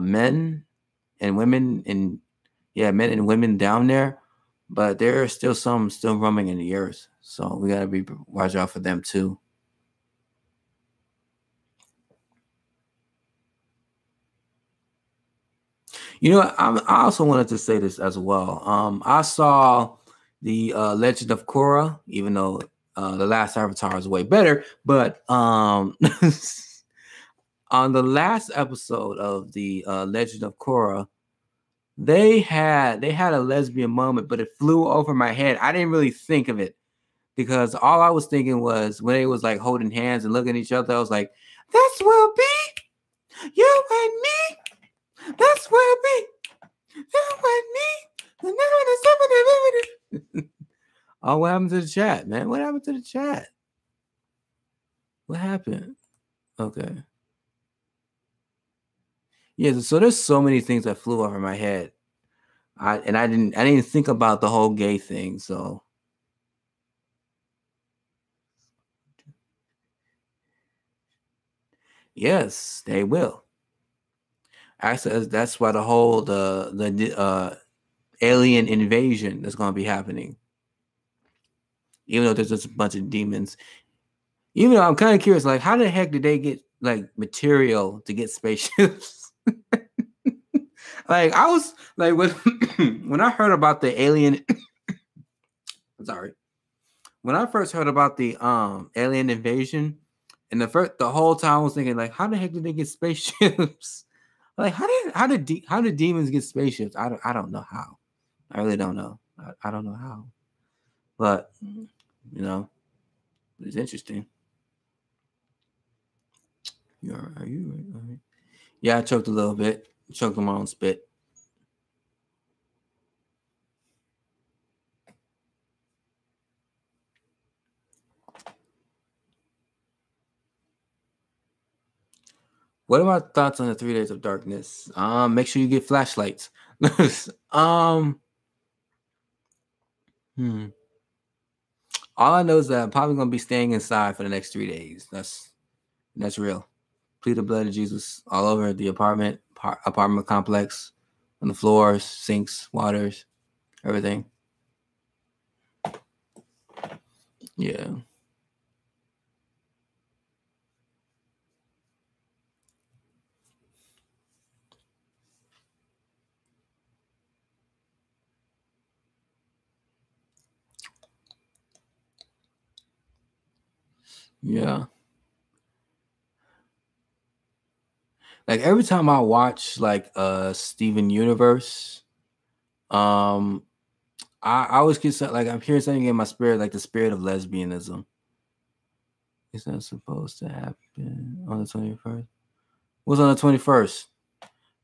men and women, and men and women down there. But there are still some roaming in the earth, so we gotta be watch out for them too. I also wanted to say this as well. I saw the Legend of Korra, even though the last Avatar is way better, but on the last episode of the Legend of Korra, they had a lesbian moment, but it flew over my head. I didn't really think of it, because all I was thinking was when they was like holding hands and looking at each other, I was like, "That's will be you and me. That's will be you and me." Oh, what happened to the chat, man? What happened to the chat? What happened? Okay. Yeah, so there's so many things that flew over my head. I didn't think about the whole gay thing, so yes, they will. Actually, that's why the whole the alien invasion is going to be happening. Even though there's just a bunch of demons. Even though I'm kind of curious, like, how the heck did they get like material to get spaceships? Like, I was like, when I heard about the alien, sorry, when I first heard about the alien invasion, and the whole time I was thinking, like, how the heck did they get spaceships? Like how did demons get spaceships? I don't know how. I really don't know. I don't know how. But you know, it's interesting. Are you right? All right? Yeah, I choked a little bit. Choked on my own spit. What are my thoughts on the 3 Days of Darkness? Make sure you get flashlights. Hmm. All I know is that I'm probably gonna be staying inside for the next 3 days. That's real. Plead the blood of Jesus all over the apartment complex, on the floors, sinks, waters, everything. Yeah. Yeah. Like every time I watch like Steven Universe, I always get like I'm hearing something in my spirit, like the spirit of lesbianism. Is that supposed to happen on the 21st? What's on the 21st?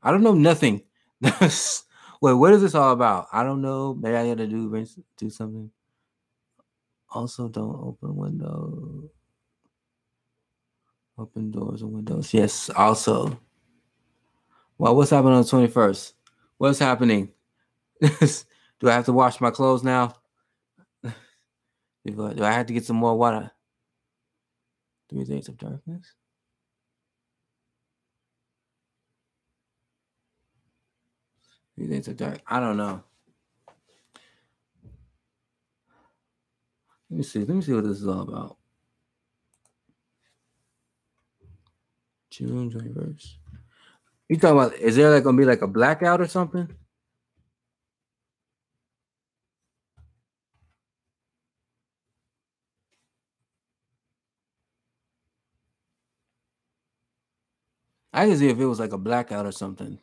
I don't know nothing. Wait, what is this all about? I don't know. Maybe I gotta do something. Also, don't open windows. Open doors and windows. Yes, also. Well, what's happening on the 21st? What's happening? Do I have to wash my clothes now? Do I have to get some more water? 3 Days of Darkness? Three Days of Dark. I don't know. Let me see. Let me see what this is all about. June 21st. You talking about, is there like gonna be like a blackout or something? I can see if it was like a blackout or something.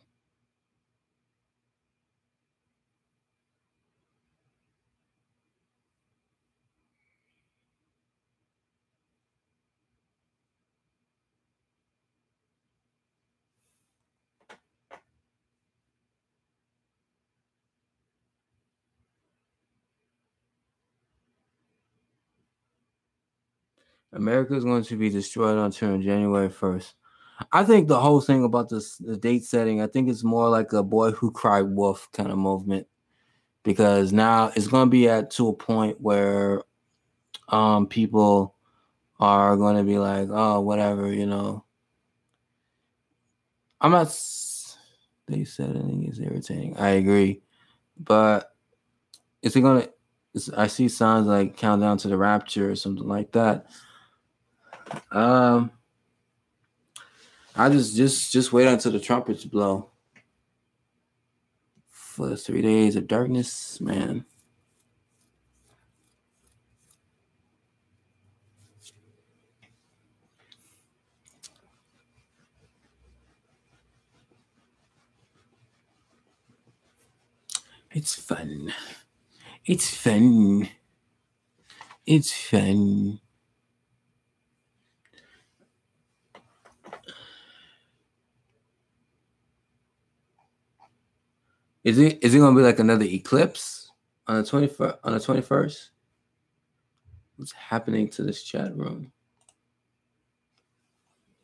America is going to be destroyed on January 1st. I think the whole thing about the date setting, I think it's more like a boy who cried wolf kind of movement, because now it's going to be to a point where people are going to be like, oh, whatever, you know. I'm not. Date setting is irritating. I agree, but is it going to? I see signs like Countdown to the Rapture or something like that. I just wait until the trumpets blow for the 3 days of darkness, man. It's fun. It's fun. It's fun. Is it gonna be like another eclipse on the 21st? What's happening to this chat room?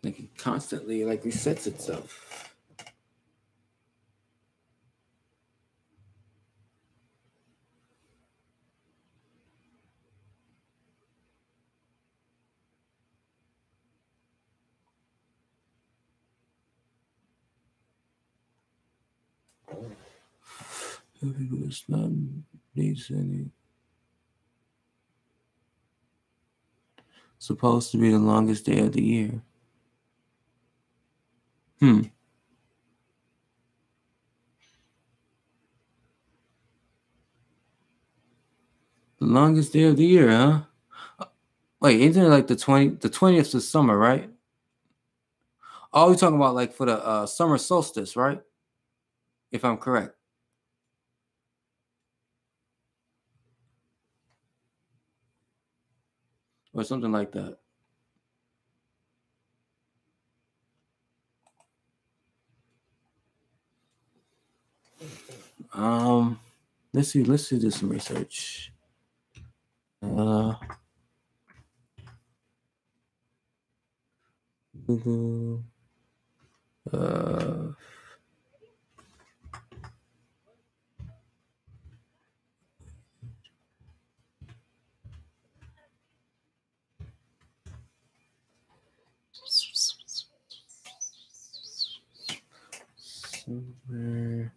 Like it constantly like resets itself. It's not needs any. Supposed to be the longest day of the year. The longest day of the year, huh? Wait, isn't it like the 20th of summer, right? Oh, you're talking about like for the summer solstice, right? If I'm correct. Or something like that. Let's see. Let's do some research. Google. Somewhere.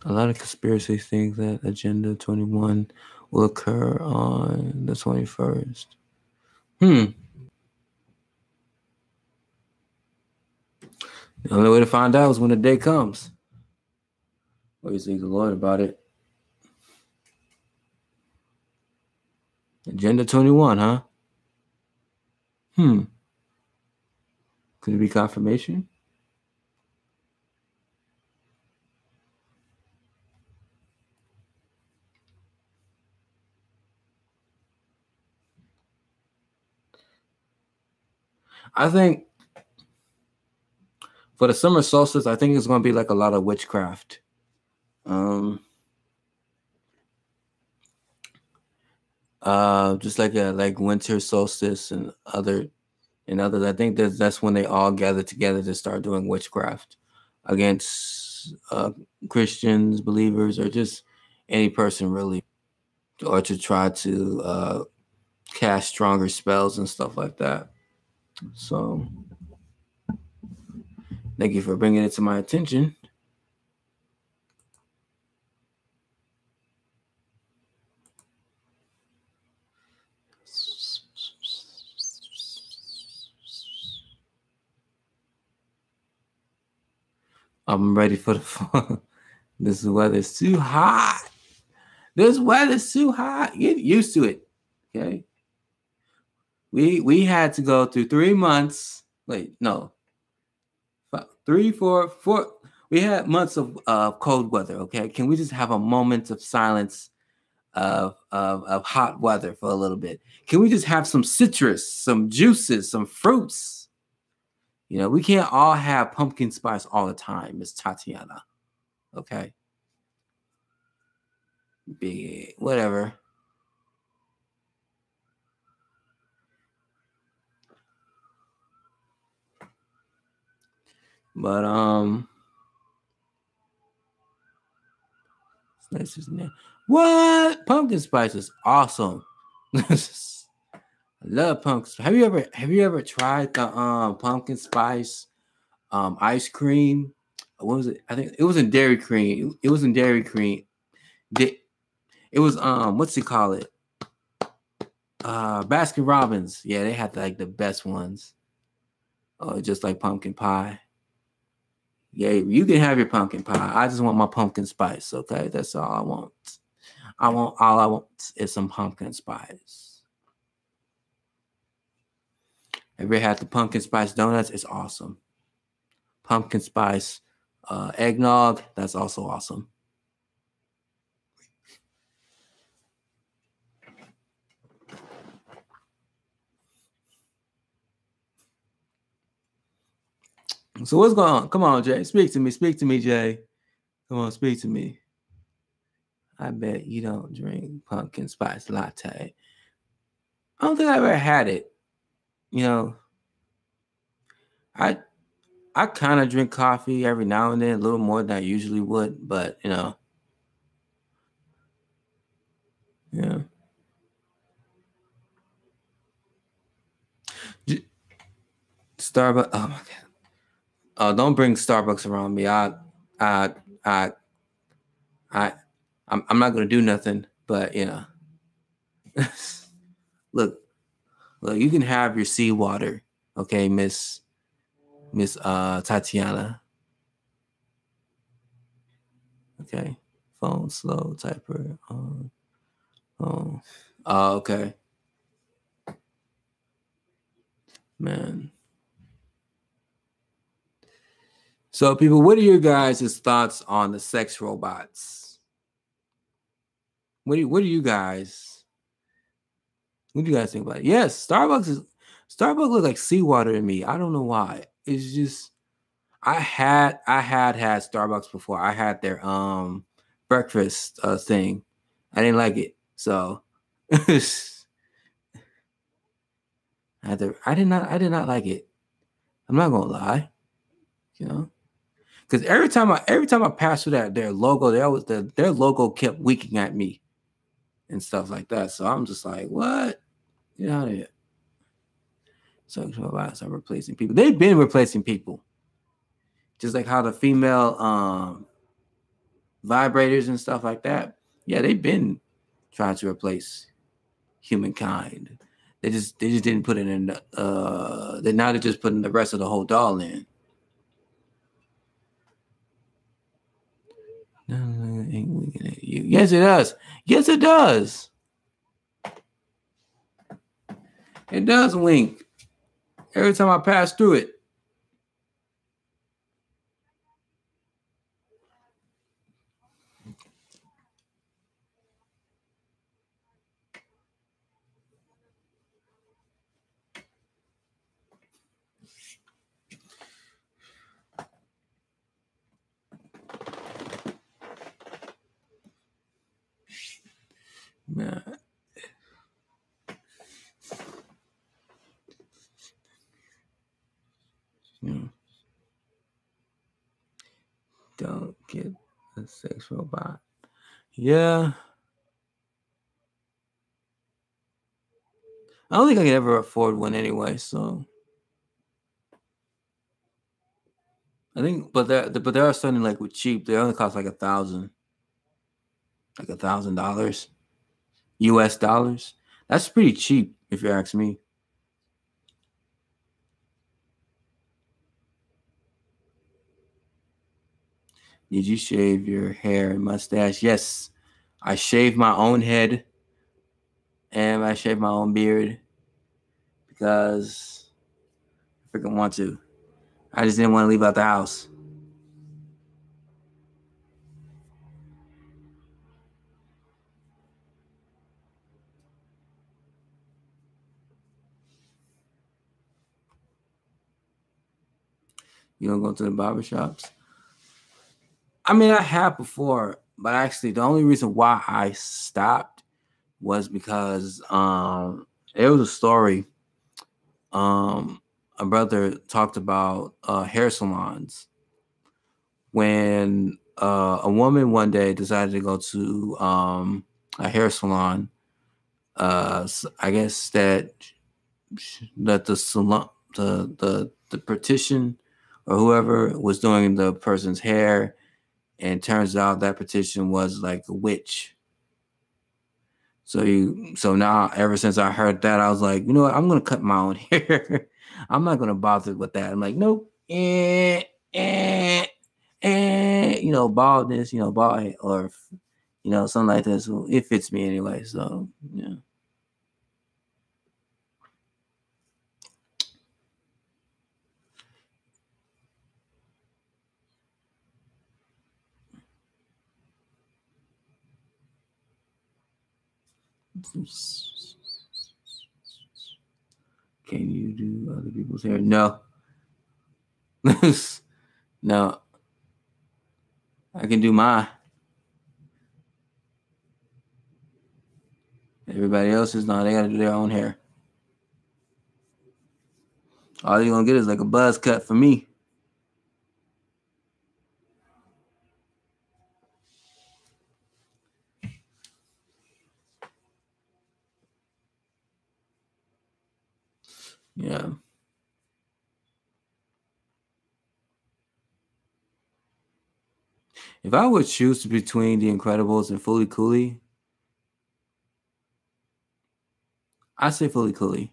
A lot of conspiracy think that Agenda 21 will occur on the 21st. The only way to find out is when the day comes. What do you think the Lord about it? Agenda 21, huh? Could it be confirmation? I think for the summer solstice, I think it's going to be like a lot of witchcraft. Just like winter solstice and others. I think that's when they all gather together to start doing witchcraft against Christians, believers, or just any person really, or to try to cast stronger spells and stuff like that. So thank you for bringing it to my attention. I'm ready for the fall. This weather's too hot. This weather's too hot. Get used to it. Okay. We had to go through 3 months. Wait, no. 3, 4. We had months of cold weather. Okay. Can we just have a moment of silence of hot weather for a little bit? Can we just have some citrus, some juices, some fruits? You know, we can't all have pumpkin spice all the time, Miss Tatiana. Okay. Big whatever. But nice, isn't it? What? Pumpkin spice is awesome. I love pumpkin. Have you ever tried the pumpkin spice ice cream? What was it? I think it was in Dairy Cream. It was in Dairy Cream. It was what's it call it? Baskin Robbins. Yeah, they had like the best ones. Just like pumpkin pie. Yeah, you can have your pumpkin pie. I just want my pumpkin spice. Okay, that's all I want. All I want is some pumpkin spice. Have you ever had the pumpkin spice donuts? It's awesome. Pumpkin spice eggnog. That's also awesome. So what's going on? Come on, Jay. Speak to me. Speak to me, Jay. Come on, speak to me. I bet you don't drink pumpkin spice latte. I don't think I ever had it. You know, I kind of drink coffee every now and then, a little more than I usually would, but you know, yeah. Starbucks. Oh my god. Oh, don't bring Starbucks around me. I'm not gonna do nothing, but you know. look, you can have your seawater, okay, Miss Tatiana. Okay. phone slow typer. Oh, okay. Man. So, people, what are your guys' thoughts on the sex robots? What do you guys think about it? Yes, Starbucks look like seawater to me. I don't know why. It's just I had Starbucks before. I had their breakfast thing. I didn't like it. So I did not like it. I'm not gonna lie. You know? Because every time I passed through their logo, their logo kept winking at me and stuff like that. So I'm just like, what? Get out of here. Sexual robots are replacing people. They've been replacing people. Just like how the female vibrators and stuff like that. Yeah, they've been trying to replace humankind. They just didn't put it in they're just putting the rest of the whole doll in. Yes, it does. Yes, it does. It does wink every time I pass through it. Man. Don't get a sex robot. Yeah. I don't think I could ever afford one anyway, so I think but there are something like with cheap, they only cost like $1,000. Like $1,000 US dollars. That's pretty cheap if you ask me. Did you shave your hair and mustache? Yes. I shaved my own head and I shaved my own beard because I freaking want to. I just didn't want to leave out the house. You don't go to the barbershops? I mean, I have before, but actually the only reason why I stopped was because there was a story. A brother talked about hair salons when a woman one day decided to go to a hair salon. I guess that the salon, the petition or whoever was doing the person's hair, and turns out that petition was like a witch. So now ever since I heard that, I was like, you know what, I'm gonna cut my own hair. I'm not gonna bother with that. I'm like, nope, baldness, bald or something like this. So it fits me anyway. So yeah. Can you do other people's hair? No. No. I can do mine. Everybody else is not. They gotta do their own hair. All you're gonna get is like a buzz cut for me. Yeah. If I would choose between The Incredibles and Fully Cooley, I say Fully Cooley.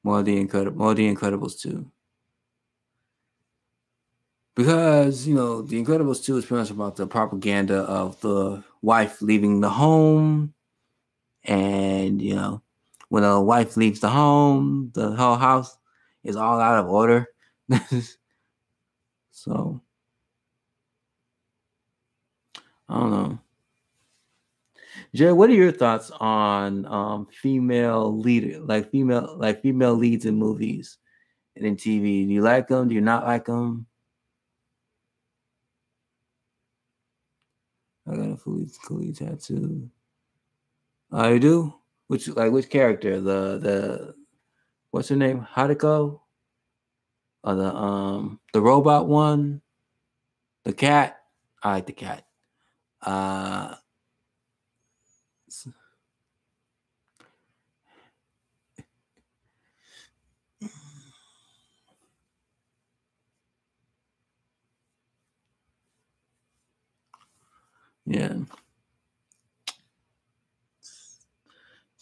More The Incredibles too. Because, The Incredibles 2 is pretty much about the propaganda of the wife leaving the home. And, when a wife leaves the home, the whole house is all out of order. So, I don't know. Jay, what are your thoughts on female female leads in movies and in TV? Do you like them? Do you not like them? I got a fully tattoo. I do. Which character? The what's her name? Hadako? Or the robot one? The cat? I like the cat. Yeah.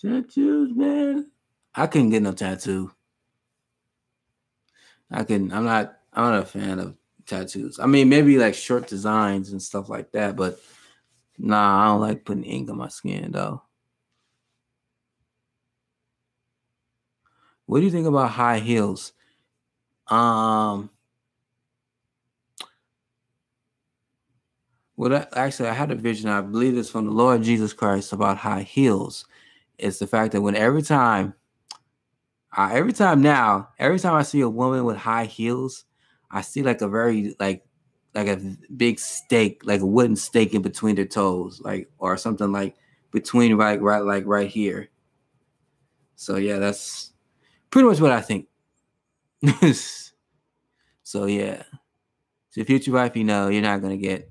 Tattoos, man. I couldn't get no tattoo. I'm not a fan of tattoos. I mean, maybe like short designs and stuff like that, but nah, I don't like putting ink on my skin though. What do you think about high heels? Well, actually, I had a vision. I believe it's from the Lord Jesus Christ about high heels. It's the fact that every time I see a woman with high heels, I see like a very like a big stake, like a wooden stake in between their toes, or something like between right here. So yeah, that's pretty much what I think. So yeah, so future wife, you're not gonna get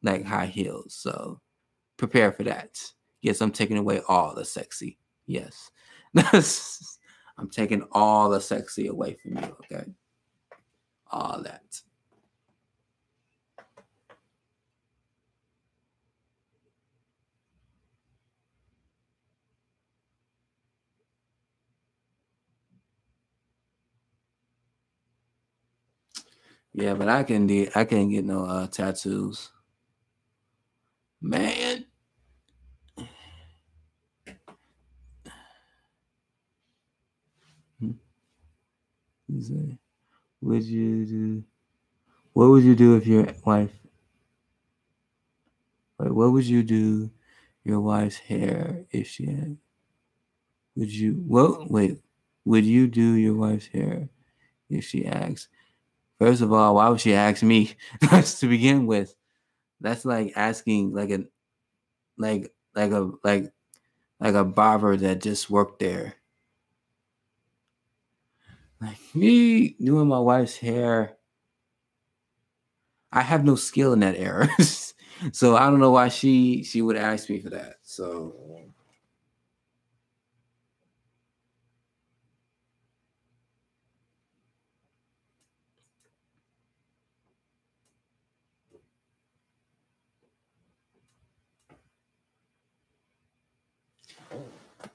like high heels, so prepare for that. Yes, I'm taking away all the sexy. Yes, I'm taking all the sexy away from you. Okay, all that. Yeah, but I can't get no tattoos, man. Would you do? What would you do if your wife? What would you do your wife's hair if she had? Would you? Well, wait. Would you do your wife's hair if she asks? First of all, why would she ask me? That's to begin with. That's like asking like a barber that just worked there. Like me doing my wife's hair. I have no skill in that area. So I don't know why she would ask me for that. So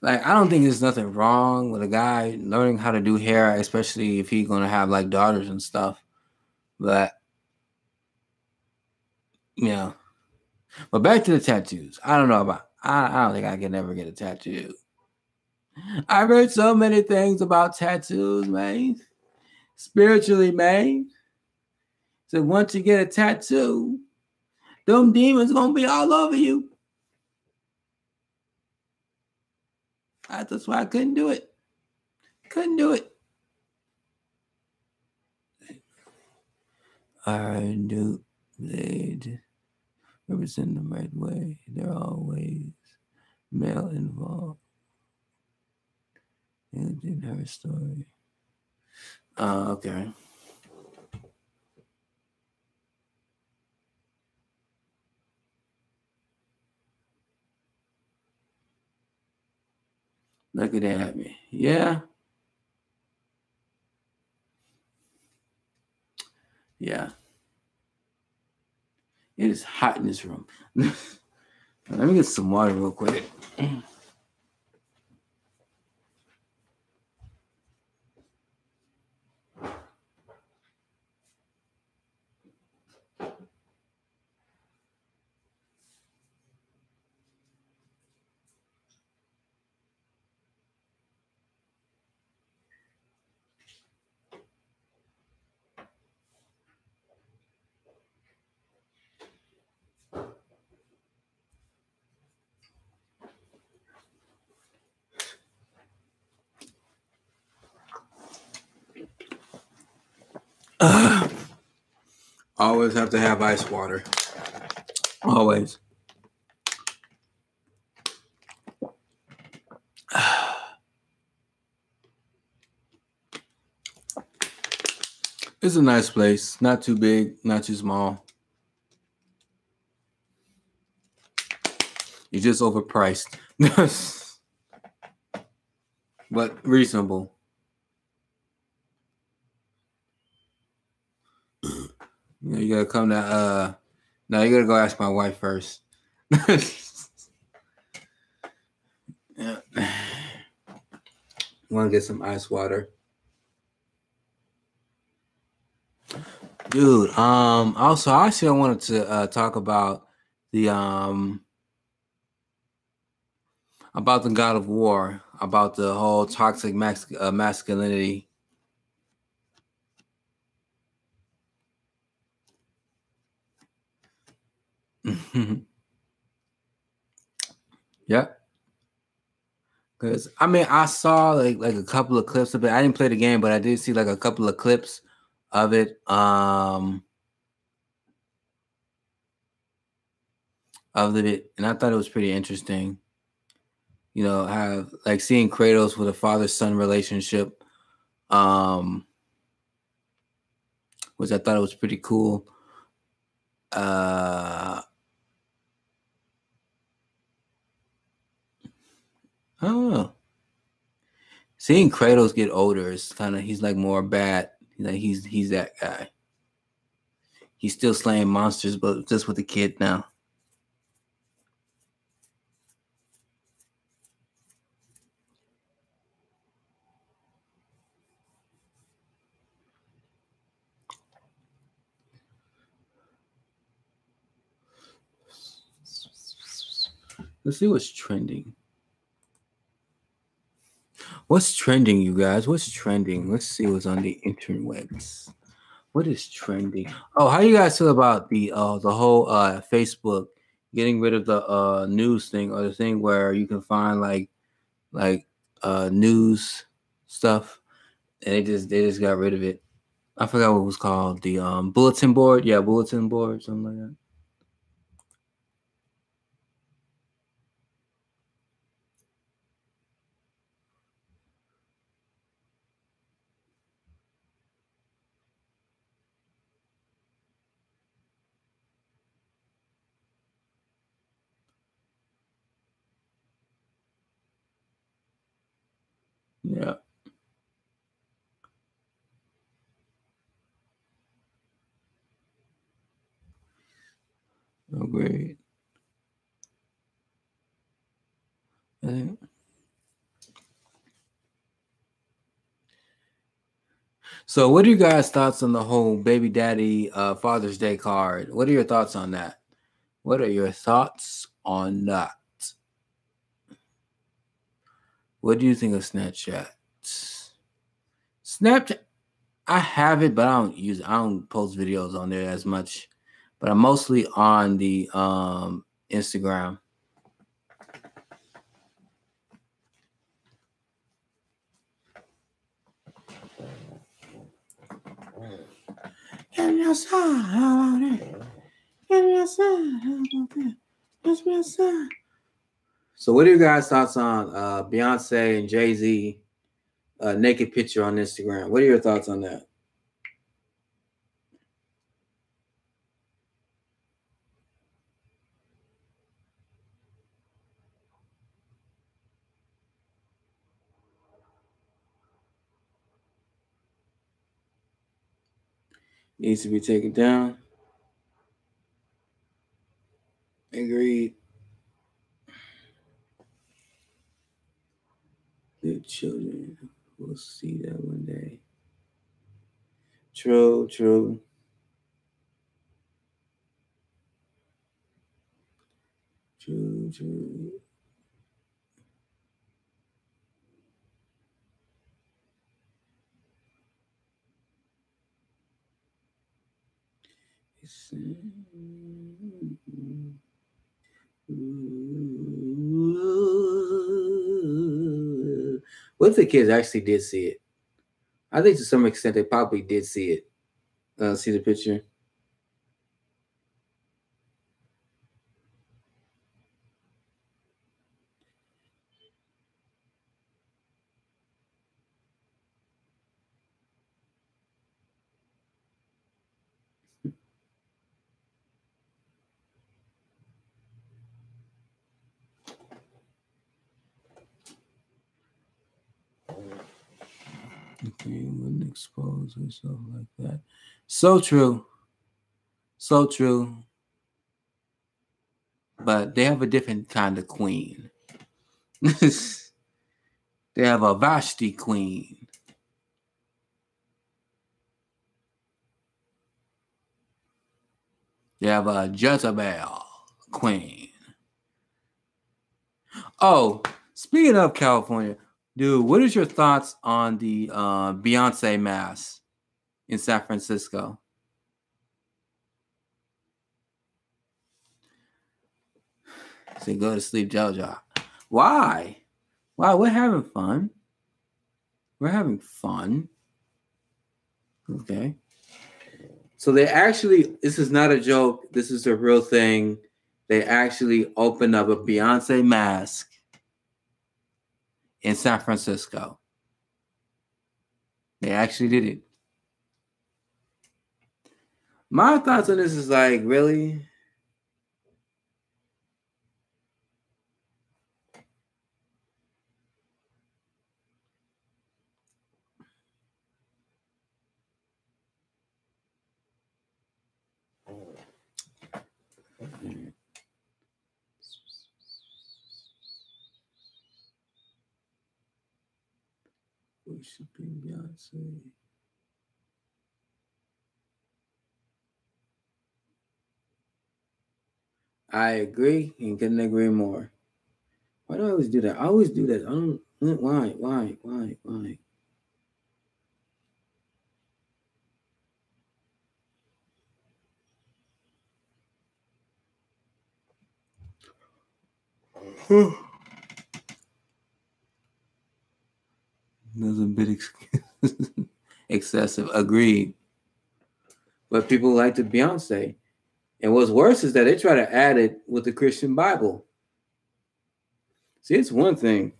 like I don't think there's nothing wrong with a guy learning how to do hair, especially if he's gonna have like daughters and stuff. But yeah. But back to the tattoos. I don't know about I don't think I can ever get a tattoo. I've heard so many things about tattoos, man. Spiritually, man. So once you get a tattoo, them demons gonna be all over you. That's why I couldn't do it. Couldn't do it. I knew they'd represent the right way. They're always male involved. In her story. Okay. Looking at me. Yeah. Yeah. It is hot in this room. Let me get some water real quick. Always have to have ice water. Always. It's a nice place. Not too big, not too small. You're just overpriced. But reasonable. You gotta come to no, you gotta go ask my wife first. Yeah. Want to get some ice water. Dude, also actually I wanted to talk about the God of War, about the whole toxic masculinity. Yep. Because I mean, I saw like a couple of clips of it. I didn't play the game, but I did see like a couple of clips of it. Of it, and I thought it was pretty interesting. You know, have like seeing Kratos with a father-son relationship, which I thought it was pretty cool. I don't know. Seeing Kratos get older is kind of, he's like more bad. Like he's that guy. He's still slaying monsters, but just with a kid now. Let's see what's trending. What's trending, you guys? What's trending? Let's see what's on the interwebs. What is trending? Oh, how you guys feel about the whole Facebook getting rid of the news thing, or the thing where you can find like news stuff, and they just got rid of it. I forgot what it was called. The bulletin board. Yeah, bulletin board, something like that. Yeah. Oh, great. So, what are you guys' thoughts on the whole baby daddy Father's Day card? What are your thoughts on that? What are your thoughts on that? What do you think of Snapchat? Snapchat, I have it, but I don't use it. I don't post videos on there as much. But I'm mostly on the Instagram. Get me outside, how about that? Get me outside, how about that? Get me outside. So, what are your guys' thoughts on Beyonce and Jay-Z naked picture on Instagram? What are your thoughts on that? Needs to be taken down. Agreed. The children will see that one day. True, true. True, true. What if the kids actually did see it? I think to some extent they probably did see it. see the picture? Okay, wouldn't expose herself like that. So true. So true. But they have a different kind of queen. They have a Vashti queen. They have a Jezebel queen. Oh, speaking of California, dude, what is your thoughts on the Beyonce mass in San Francisco? Say go to sleep, JoJo. Why? Why? We're having fun. We're having fun. Okay. So they actually, this is not a joke. This is a real thing. They actually opened up a Beyonce mask in San Francisco. They actually did it. My thoughts on this is like, really? Worshiping Beyonce. I agree and couldn't agree more. Why do I always do that? I always do that. I don't. Why? That's a bit excessive. Agreed. But people like the Beyonce. And what's worse is that they try to add it with the Christian Bible. See, it's one thing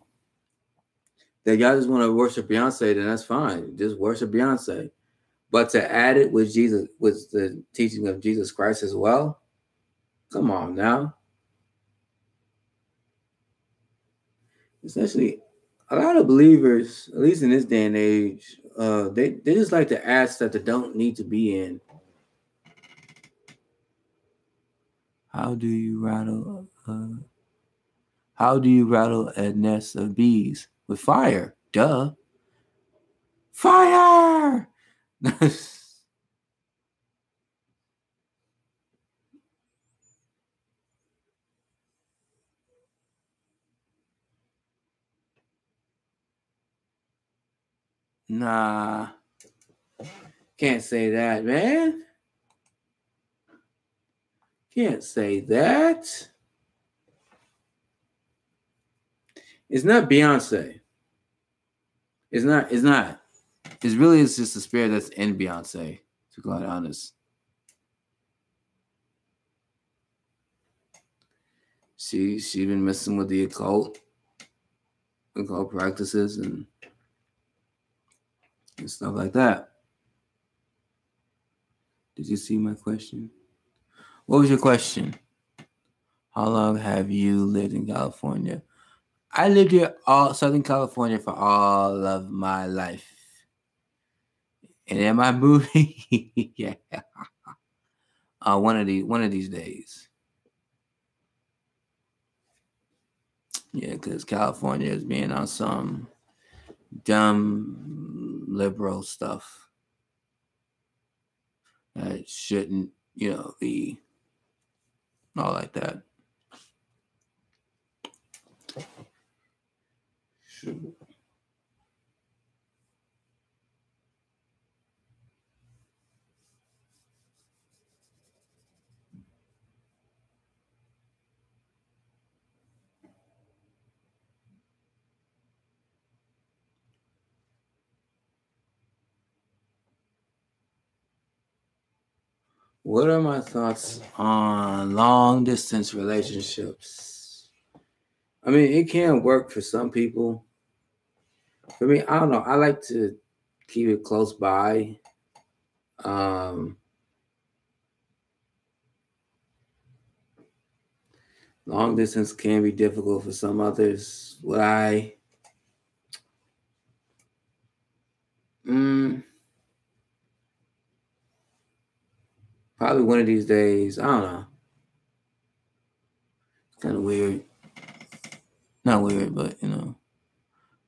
that y'all just want to worship Beyonce, then that's fine. Just worship Beyonce. But to add it with Jesus, with the teaching of Jesus Christ as well, come on now. Essentially, a lot of believers, at least in this day and age, they just like to add stuff that don't need to be in. How do you rattle a nest of bees? With fire. Duh. Fire! Nah. Can't say that, man. Can't say that. It's not Beyonce. It's not. It's really it's just the spirit that's in Beyonce, to be quite honest. She's been messing with the occult practices and stuff like that. Did you see my question? What was your question? How long have you lived in California? I lived here Southern California for all of my life. And am I moving? Yeah. One of these days. Yeah, because California is being on some dumb liberal stuff that shouldn't, be all like that. Sure. What are my thoughts on long distance relationships? I mean, it can work for some people. For me, I don't know. I like to keep it close by. Um, Long distance can be difficult for some others. Would I? Probably one of these days. I don't know. It's kind of weird. Not weird, but you know.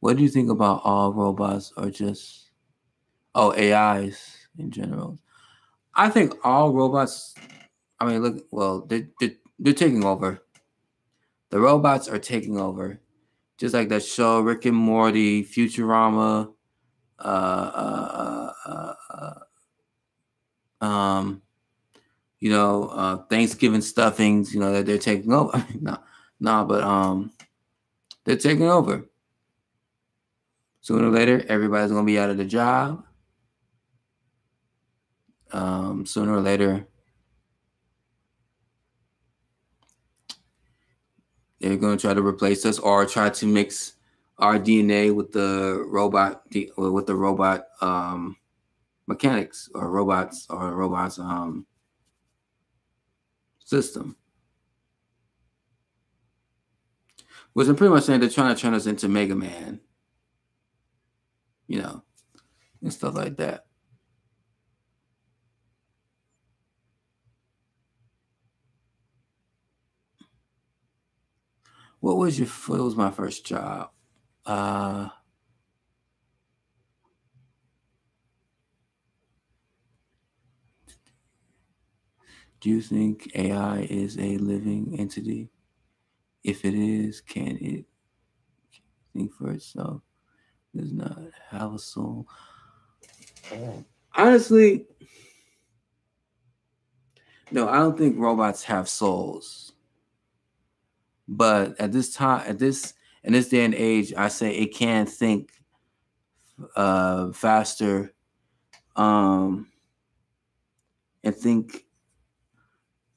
What do you think about all robots or just AIs in general? I think all robots. I mean, look. Well, they're taking over. The robots are taking over, just like that show Rick and Morty, Futurama, uh, uh, uh, um, Thanksgiving stuffings. You know that they're taking over. no, but they're taking over. Sooner or later, everybody's gonna be out of the job. Sooner or later, they're going to try to replace us or try to mix our DNA with the robot mechanics or robots system. Which I'm pretty much saying they're trying to turn us into Mega Man, and stuff like that. What was my first job? Do you think AI is a living entity? If it is, can it think for itself? Does not have a soul. Honestly, no, I don't think robots have souls. But at this time, in this day and age, I say it can think faster, and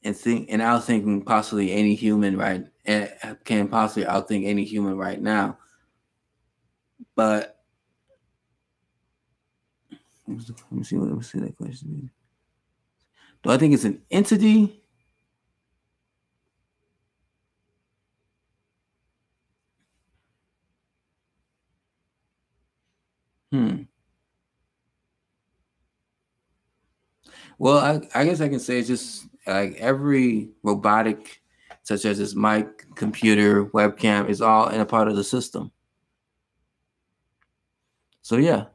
outthinking possibly any human, right? And can possibly outthink any human right now. But let me see that question. Do I think it's an entity? Well, I guess I can say it's just like every robotic, such as this mic, computer, webcam, is all in a part of the system. So yeah,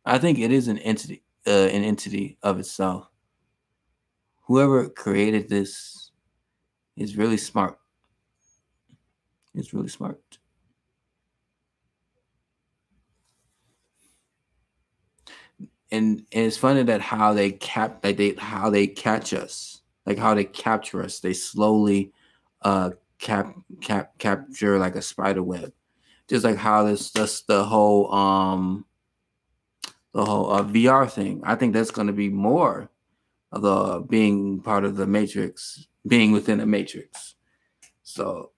I think it is an entity of itself. Whoever created this is really smart. It's really smart. And it's funny that how they catch us, like how they capture us. They slowly capture like a spider web, just like how the whole VR thing. I think that's going to be more of the being part of the matrix, being within a matrix. So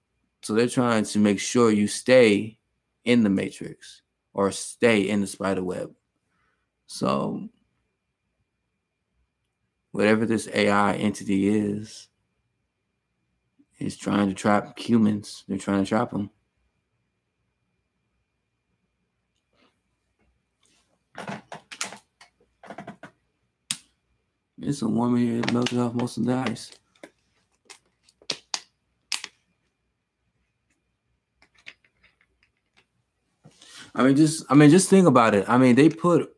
they're trying to make sure you stay in the matrix or stay in the spider web. So whatever this AI entity is trying to trap humans. They're trying to trap them. It's a warm here. It melted off most of the ice. I mean, just think about it. I mean, they put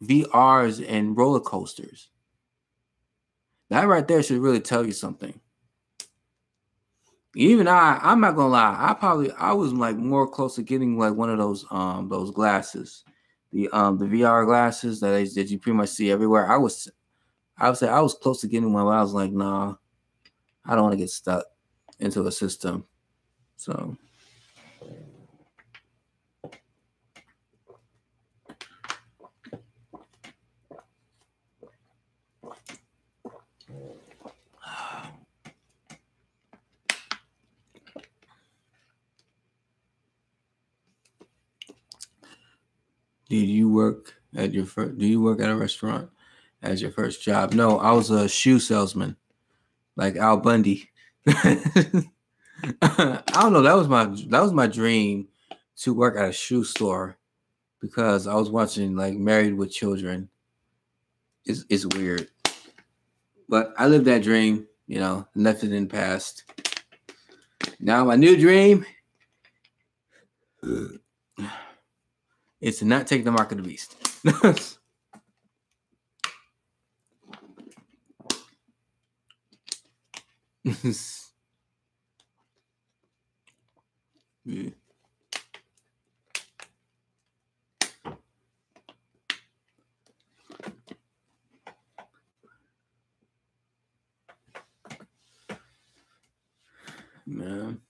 VRs in roller coasters. That right there should really tell you something. Even I'm not gonna lie. I was like more close to getting like one of those glasses, the VR glasses that you pretty much see everywhere. I would say I was close to getting one, but I was like, nah, I don't want to get stuck into a system. So Did you work at your first? Do you work at a restaurant as your first job? No, I was a shoe salesman, like Al Bundy. I don't know. That was my dream to work at a shoe store because I was watching like Married with Children. It's weird, but I lived that dream. You know, left it in the past. Now my new dream is to not take the mark of the beast. Yeah. Man.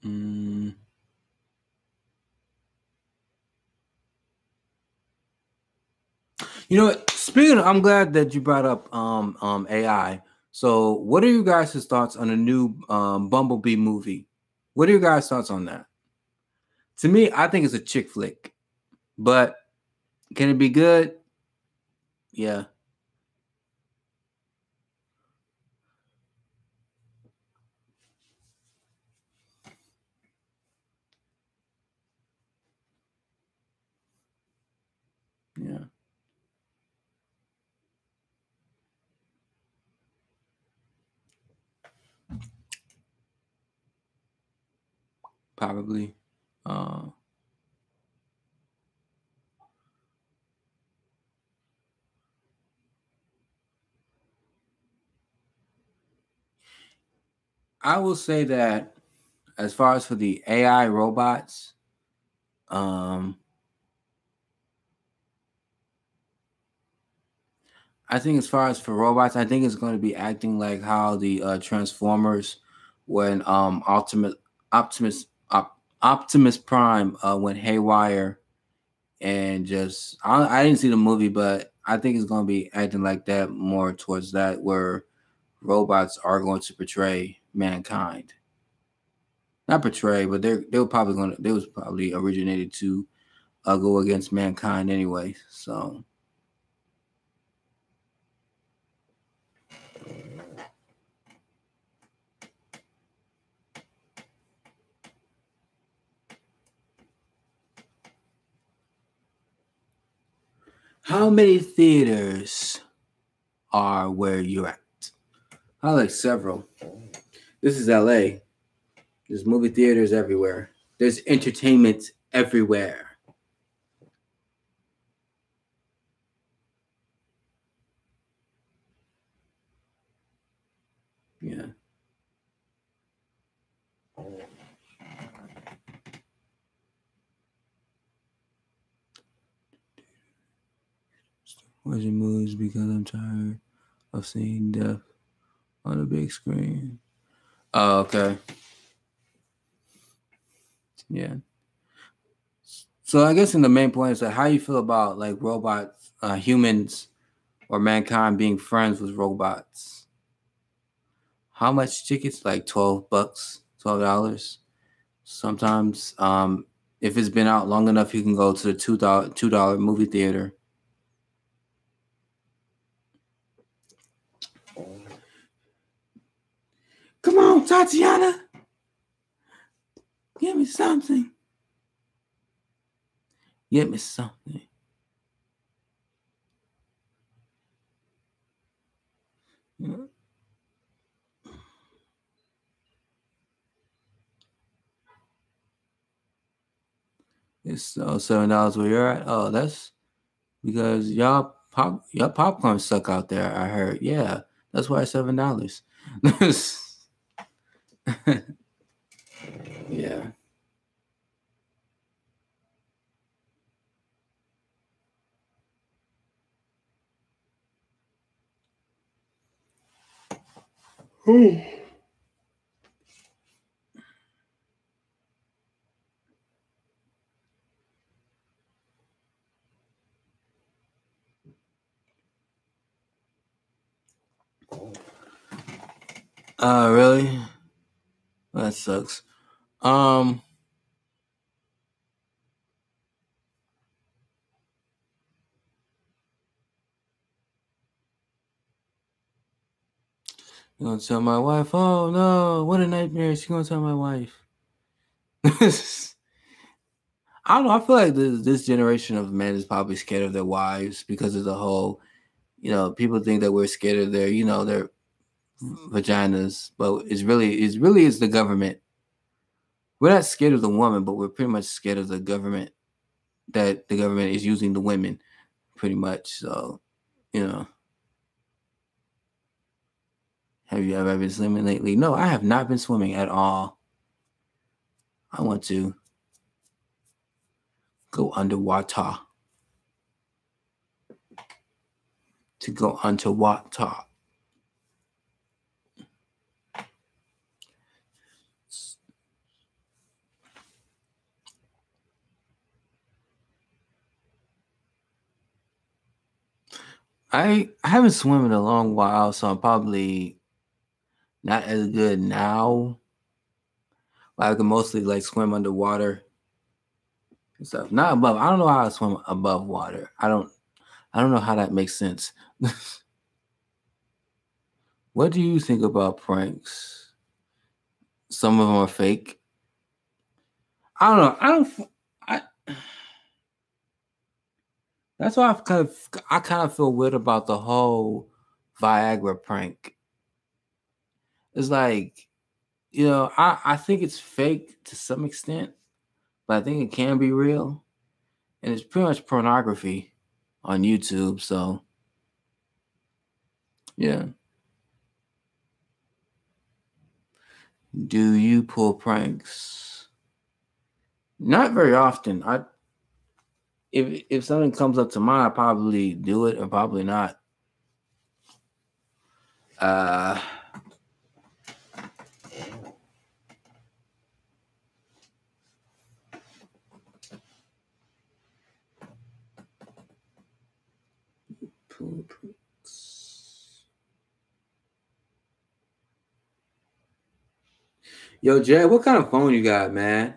Mm. You know what? Speaking of, I'm glad that you brought up AI. So what are you guys' thoughts on a new Bumblebee movie? What are your guys' thoughts on that? To me, I think it's a chick flick. But can it be good? Yeah. Yeah. Probably. Uh, I will say that as far as for the AI robots, um, I think as far as for robots, I think it's going to be acting like how the Transformers when Optimus Prime went haywire and just I didn't see the movie, but I think it's going to be acting like that more towards that where robots are going to portray mankind. Not portray, but they was probably originated to go against mankind anyway. So how many theaters are where you're at? I like several. This is LA. There's movie theaters everywhere. There's entertainment everywhere. Yeah. Watching movies because I'm tired of seeing death on a big screen. Oh, okay. Yeah. So I guess in the main point is that how you feel about like robots, humans, or mankind being friends with robots. How much tickets? Like $12, $12. Sometimes, if it's been out long enough, you can go to the $2 movie theater. Come on, Tatiana, give me something. Give me something. Yeah. It's $7 where you're at. Oh, that's because y'all popcorn suck out there. I heard. Yeah, that's why it's $7. Yeah. Really? That sucks. You gonna tell my wife? Oh no, what a nightmare! She's gonna tell my wife. I don't know. I feel like this generation of men is probably scared of their wives because of the whole, people think that we're scared of their vaginas, but it's the government. We're not scared of the woman, but we're pretty much scared of the government, that the government is using the women pretty much. So, have you ever been swimming lately? No, I have not been swimming at all. I want to go underwater. To go underwater. I haven't swum in a long while, so I'm probably not as good now. I can mostly like swim underwater and stuff. Not above. I don't know how to swim above water. I don't know how that makes sense. What do you think about pranks? Some of them are fake. I don't know. That's why I kind of feel weird about the whole Viagra prank. It's like, I think it's fake to some extent, but I think it can be real. And it's pretty much pornography on YouTube. So, yeah. Do you pull pranks? Not very often. If something comes up to mind, I probably do it or probably not. Pull pranks. Yo, Jay, what kind of phone you got, man?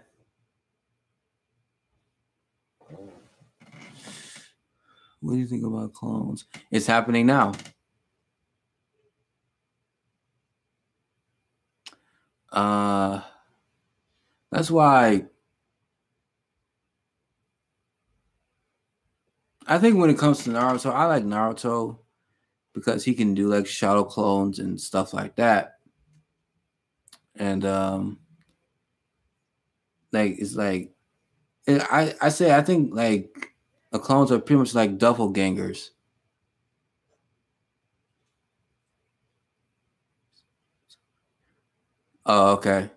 What do you think about clones? It's happening now. That's why I think when it comes to Naruto, I like Naruto because he can do like shadow clones and stuff like that. And it's like I think like the clones are pretty much like doppelgangers. Oh, okay.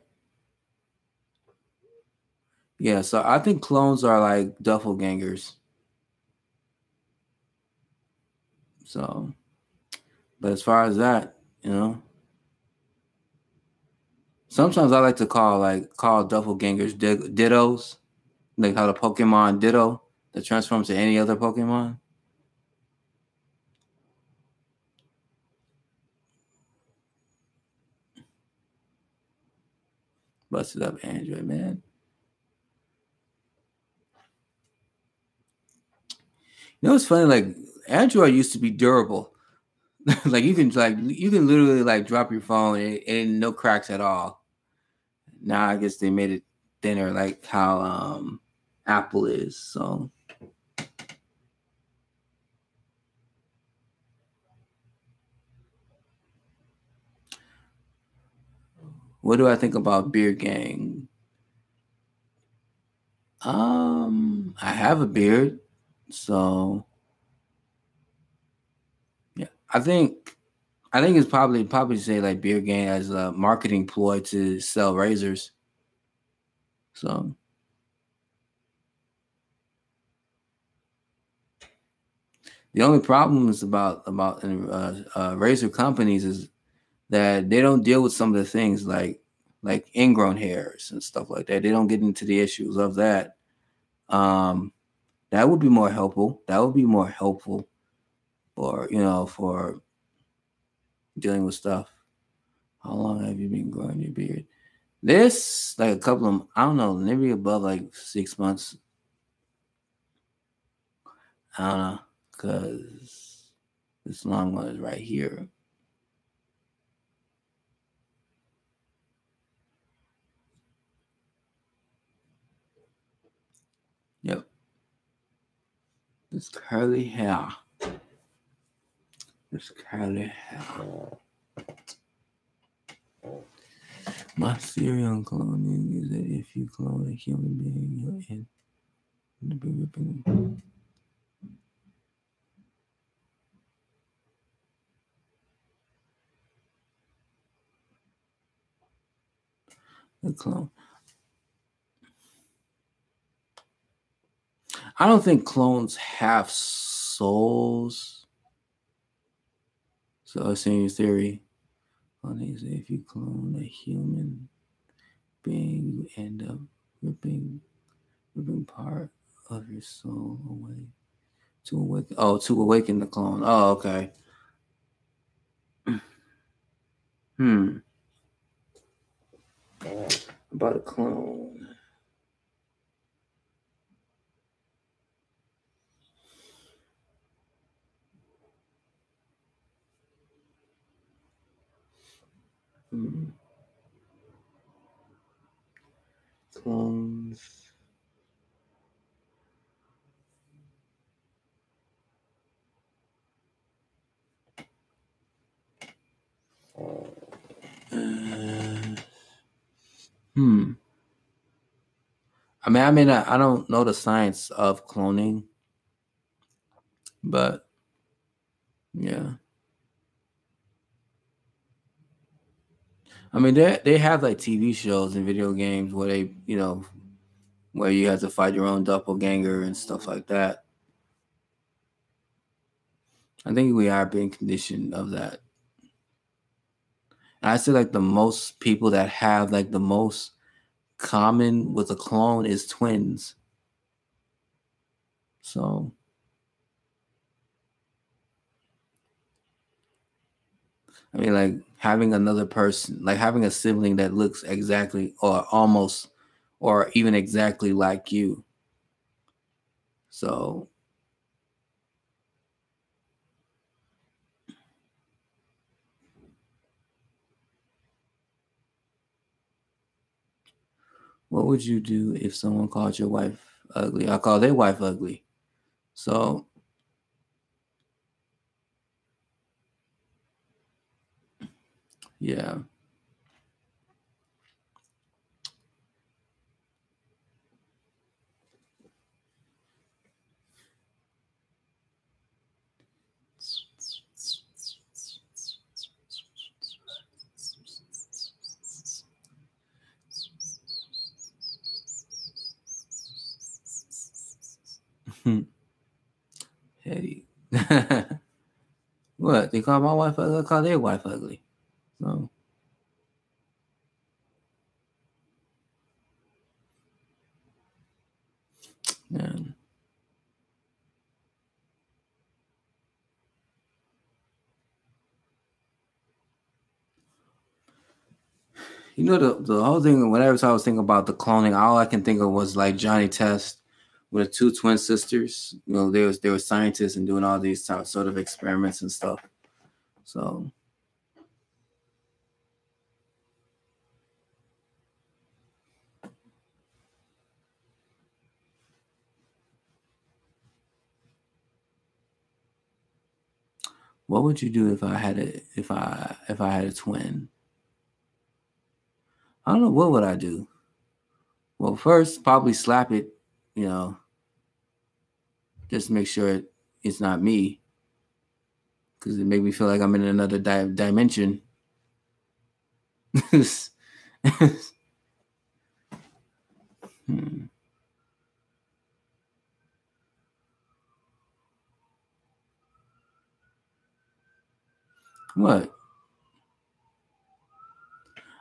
Yeah, so I think clones are like doppelgangers. So, but as far as that, sometimes I like to call doppelgangers dittos, like how the Pokemon Ditto that transforms to any other Pokemon. Busted up Android, man. It's funny. Like Android used to be durable. like you can literally like drop your phone and no cracks at all. Now I guess they made it thinner, like how Apple is. So. What do I think about Beer Gang? I have a beard, so yeah. I think it's probably say like Beer Gang as a marketing ploy to sell razors. So the only problem is about razor companies is that they don't deal with some of the things like ingrown hairs and stuff like that. They don't get into the issues of that. That would be more helpful. That would be more helpful for for dealing with stuff. How long have you been growing your beard? This, like a couple of, I don't know, maybe above like 6 months. I don't know, because this long one is right here. Yep. This curly hair. This curly hair. My theory on cloning is that if you clone a human being, you'll end up ripping the clone. I don't think clones have souls. So it's in your theory. If you clone a human being, you end up ripping part of your soul away to awaken. Oh, to awaken the clone. Oh, okay. About a clone. Clones. I mean, I don't know the science of cloning, but yeah. I mean, they have like TV shows and video games where they, where you have to fight your own doppelganger and stuff like that. I think we are being conditioned of that. And I say like the most people that have like the most common with a clone is twins. So I mean, like having another person, like having a sibling that looks exactly or almost or even exactly like you. So what would you do if someone called your wife ugly? I call their wife ugly. So yeah. Hey. What? They call my wife ugly? I call their wife ugly. So man. You know the whole thing. Whenever I was thinking about the cloning, all I can think of was like Johnny Test with two twin sisters. You know, they were scientists and doing all these sort of experiments and stuff. So what would you do if I had a twin? I don't know. What would I do? Well, first, probably slap it, just make sure it's not me, because it made me feel like I'm in another dimension. What?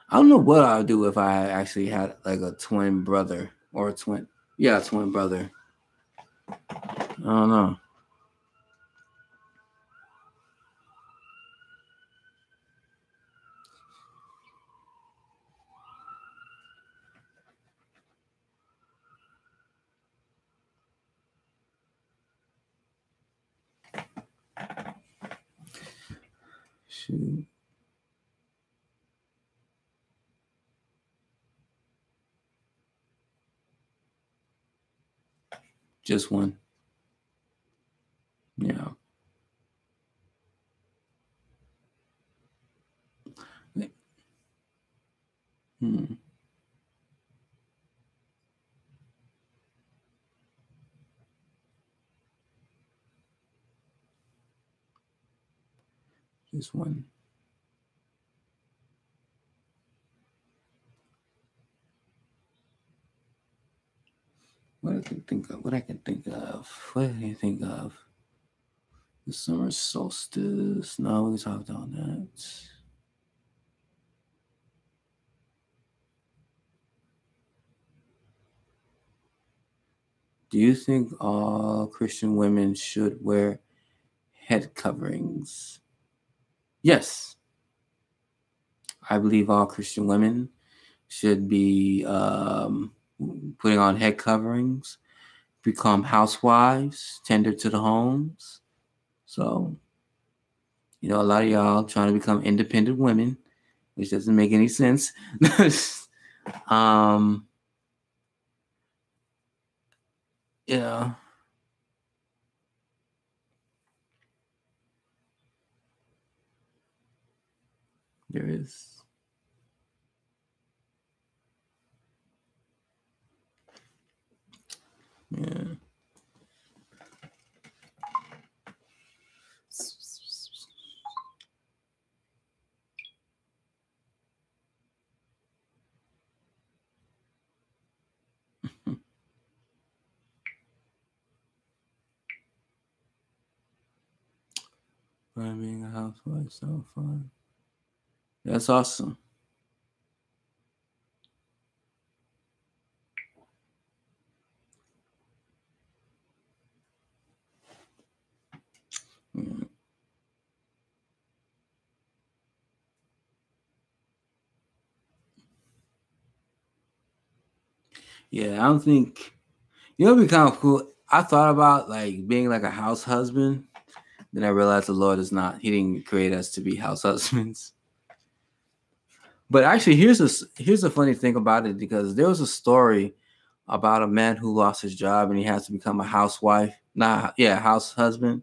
I don't know what I'll do if I actually had like a twin brother or a twin. Yeah, a twin brother. I don't know. Shoot. Just one. Yeah. Just one. What I can think of? What I can think of? What can you think of? The summer solstice. No, we talked on that. Do you think all Christian women should wear head coverings? Yes. I believe all Christian women should be putting on head coverings, become housewives, tender to the homes. So, a lot of y'all trying to become independent women, which doesn't make any sense. Yeah. There is. Yeah. Being a housewife, so fun. That's awesome. Yeah, I don't think it'd be kind of cool. I thought about like being like a house husband. Then I realized the Lord is not. He didn't create us to be house husbands. But actually, here's a funny thing about it, because there was a story about a man who lost his job and he has to become a housewife. House husband.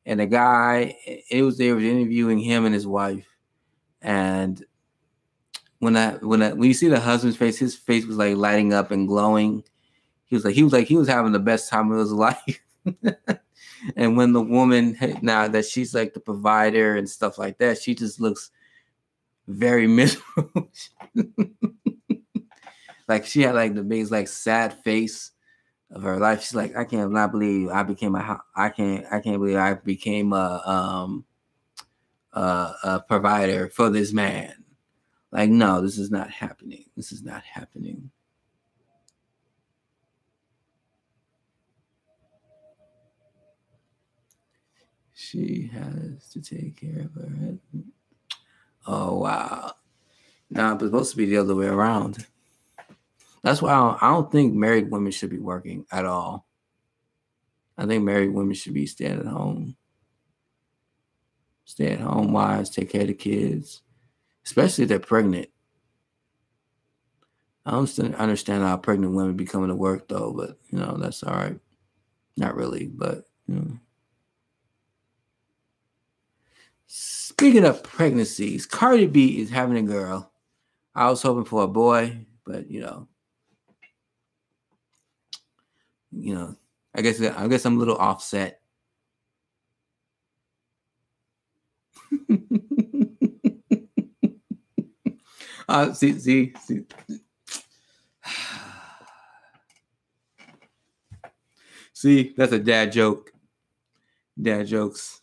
And the guy, they was interviewing him and his wife. And when you see the husband's face, his face was like lighting up and glowing. He was having the best time of his life. And when the woman, now that she's like the provider and stuff like that, she just looks very miserable. Like she had like the biggest like sad face of her life. She's like, I can't believe I became I can't believe I became a provider for this man. Like, no, this is not happening. This is not happening. She has to take care of her husband. Oh, wow. No, it's supposed to be the other way around. That's why I don't think married women should be working at all. I think married women should be staying at home. Stay at home wives, take care of the kids, especially if they're pregnant. I don't understand how pregnant women be coming to work though, but that's all right. Not really, but Speaking of pregnancies, Cardi B is having a girl. I was hoping for a boy, but I guess I'm a little offset. See. See, that's a dad joke. Dad jokes.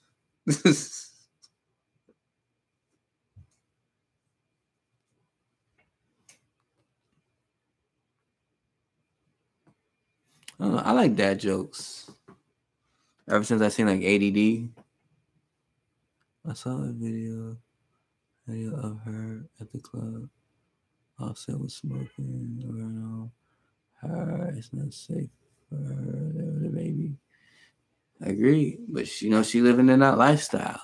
I like dad jokes. Ever since I seen like ADD, I saw a video of her at the club. Offset was smoking around her. It's not safe for her. The baby. I agree, but she living in that lifestyle.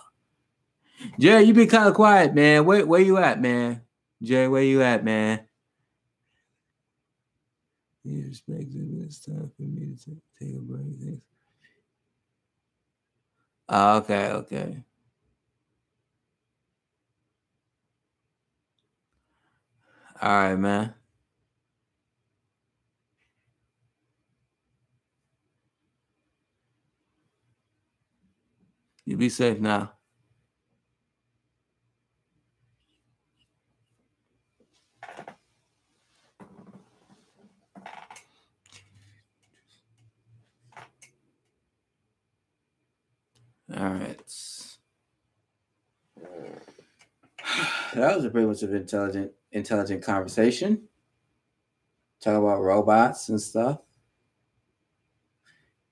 Jay, you been kind of quiet, man. Where you at, man? Jay, where you at, man? You respect it. It's time for me to take a break. Thanks. Oh, okay. All right, man. You be safe now. All right. That was a pretty much of intelligent conversation. Talk about robots and stuff.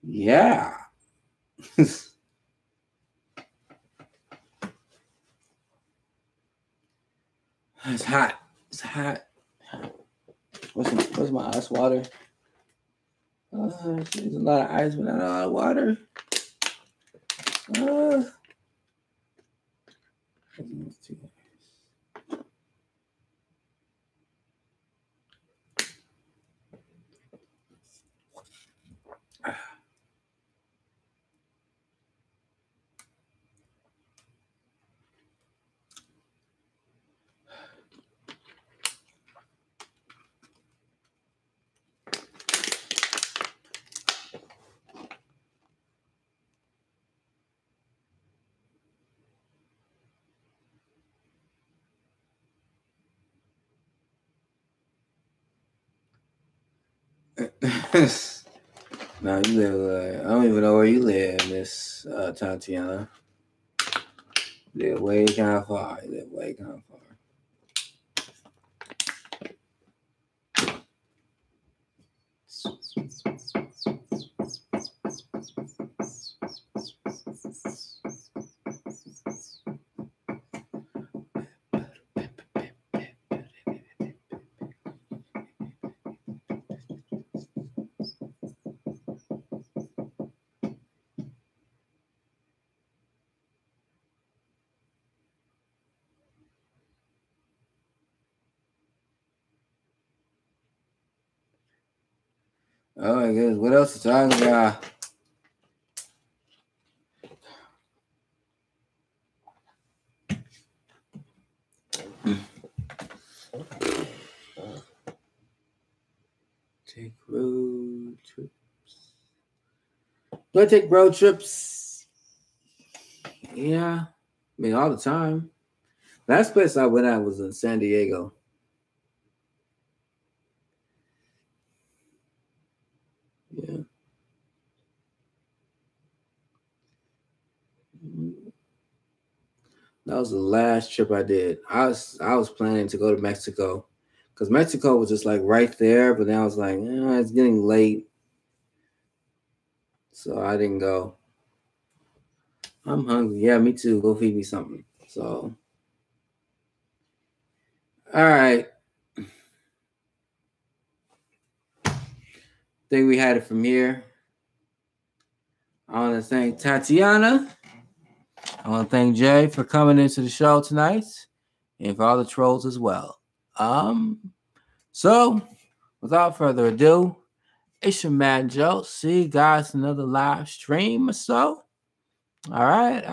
Yeah. It's hot. It's hot. What's my ice water? There's a lot of ice, but not a lot of water. No, you live. I don't even know where you live, Miss Tatiana. You live way kind of far. Oh, I guess. What else to talk about? Take road trips. Do I take road trips? Yeah. I mean, all the time. Last place I went at was in San Diego. Yeah. That was the last trip I did. I was planning to go to Mexico because Mexico was just like right there, but then I was like, it's getting late, so I didn't go. I'm hungry. Yeah, me too. Go feed me something. So, all right. Think we had it from here. I want to thank Tatiana. I want to thank Jay for coming into the show tonight, and for all the trolls as well. So without further ado, it's your man Joe. See you guys in another live stream or so. All right.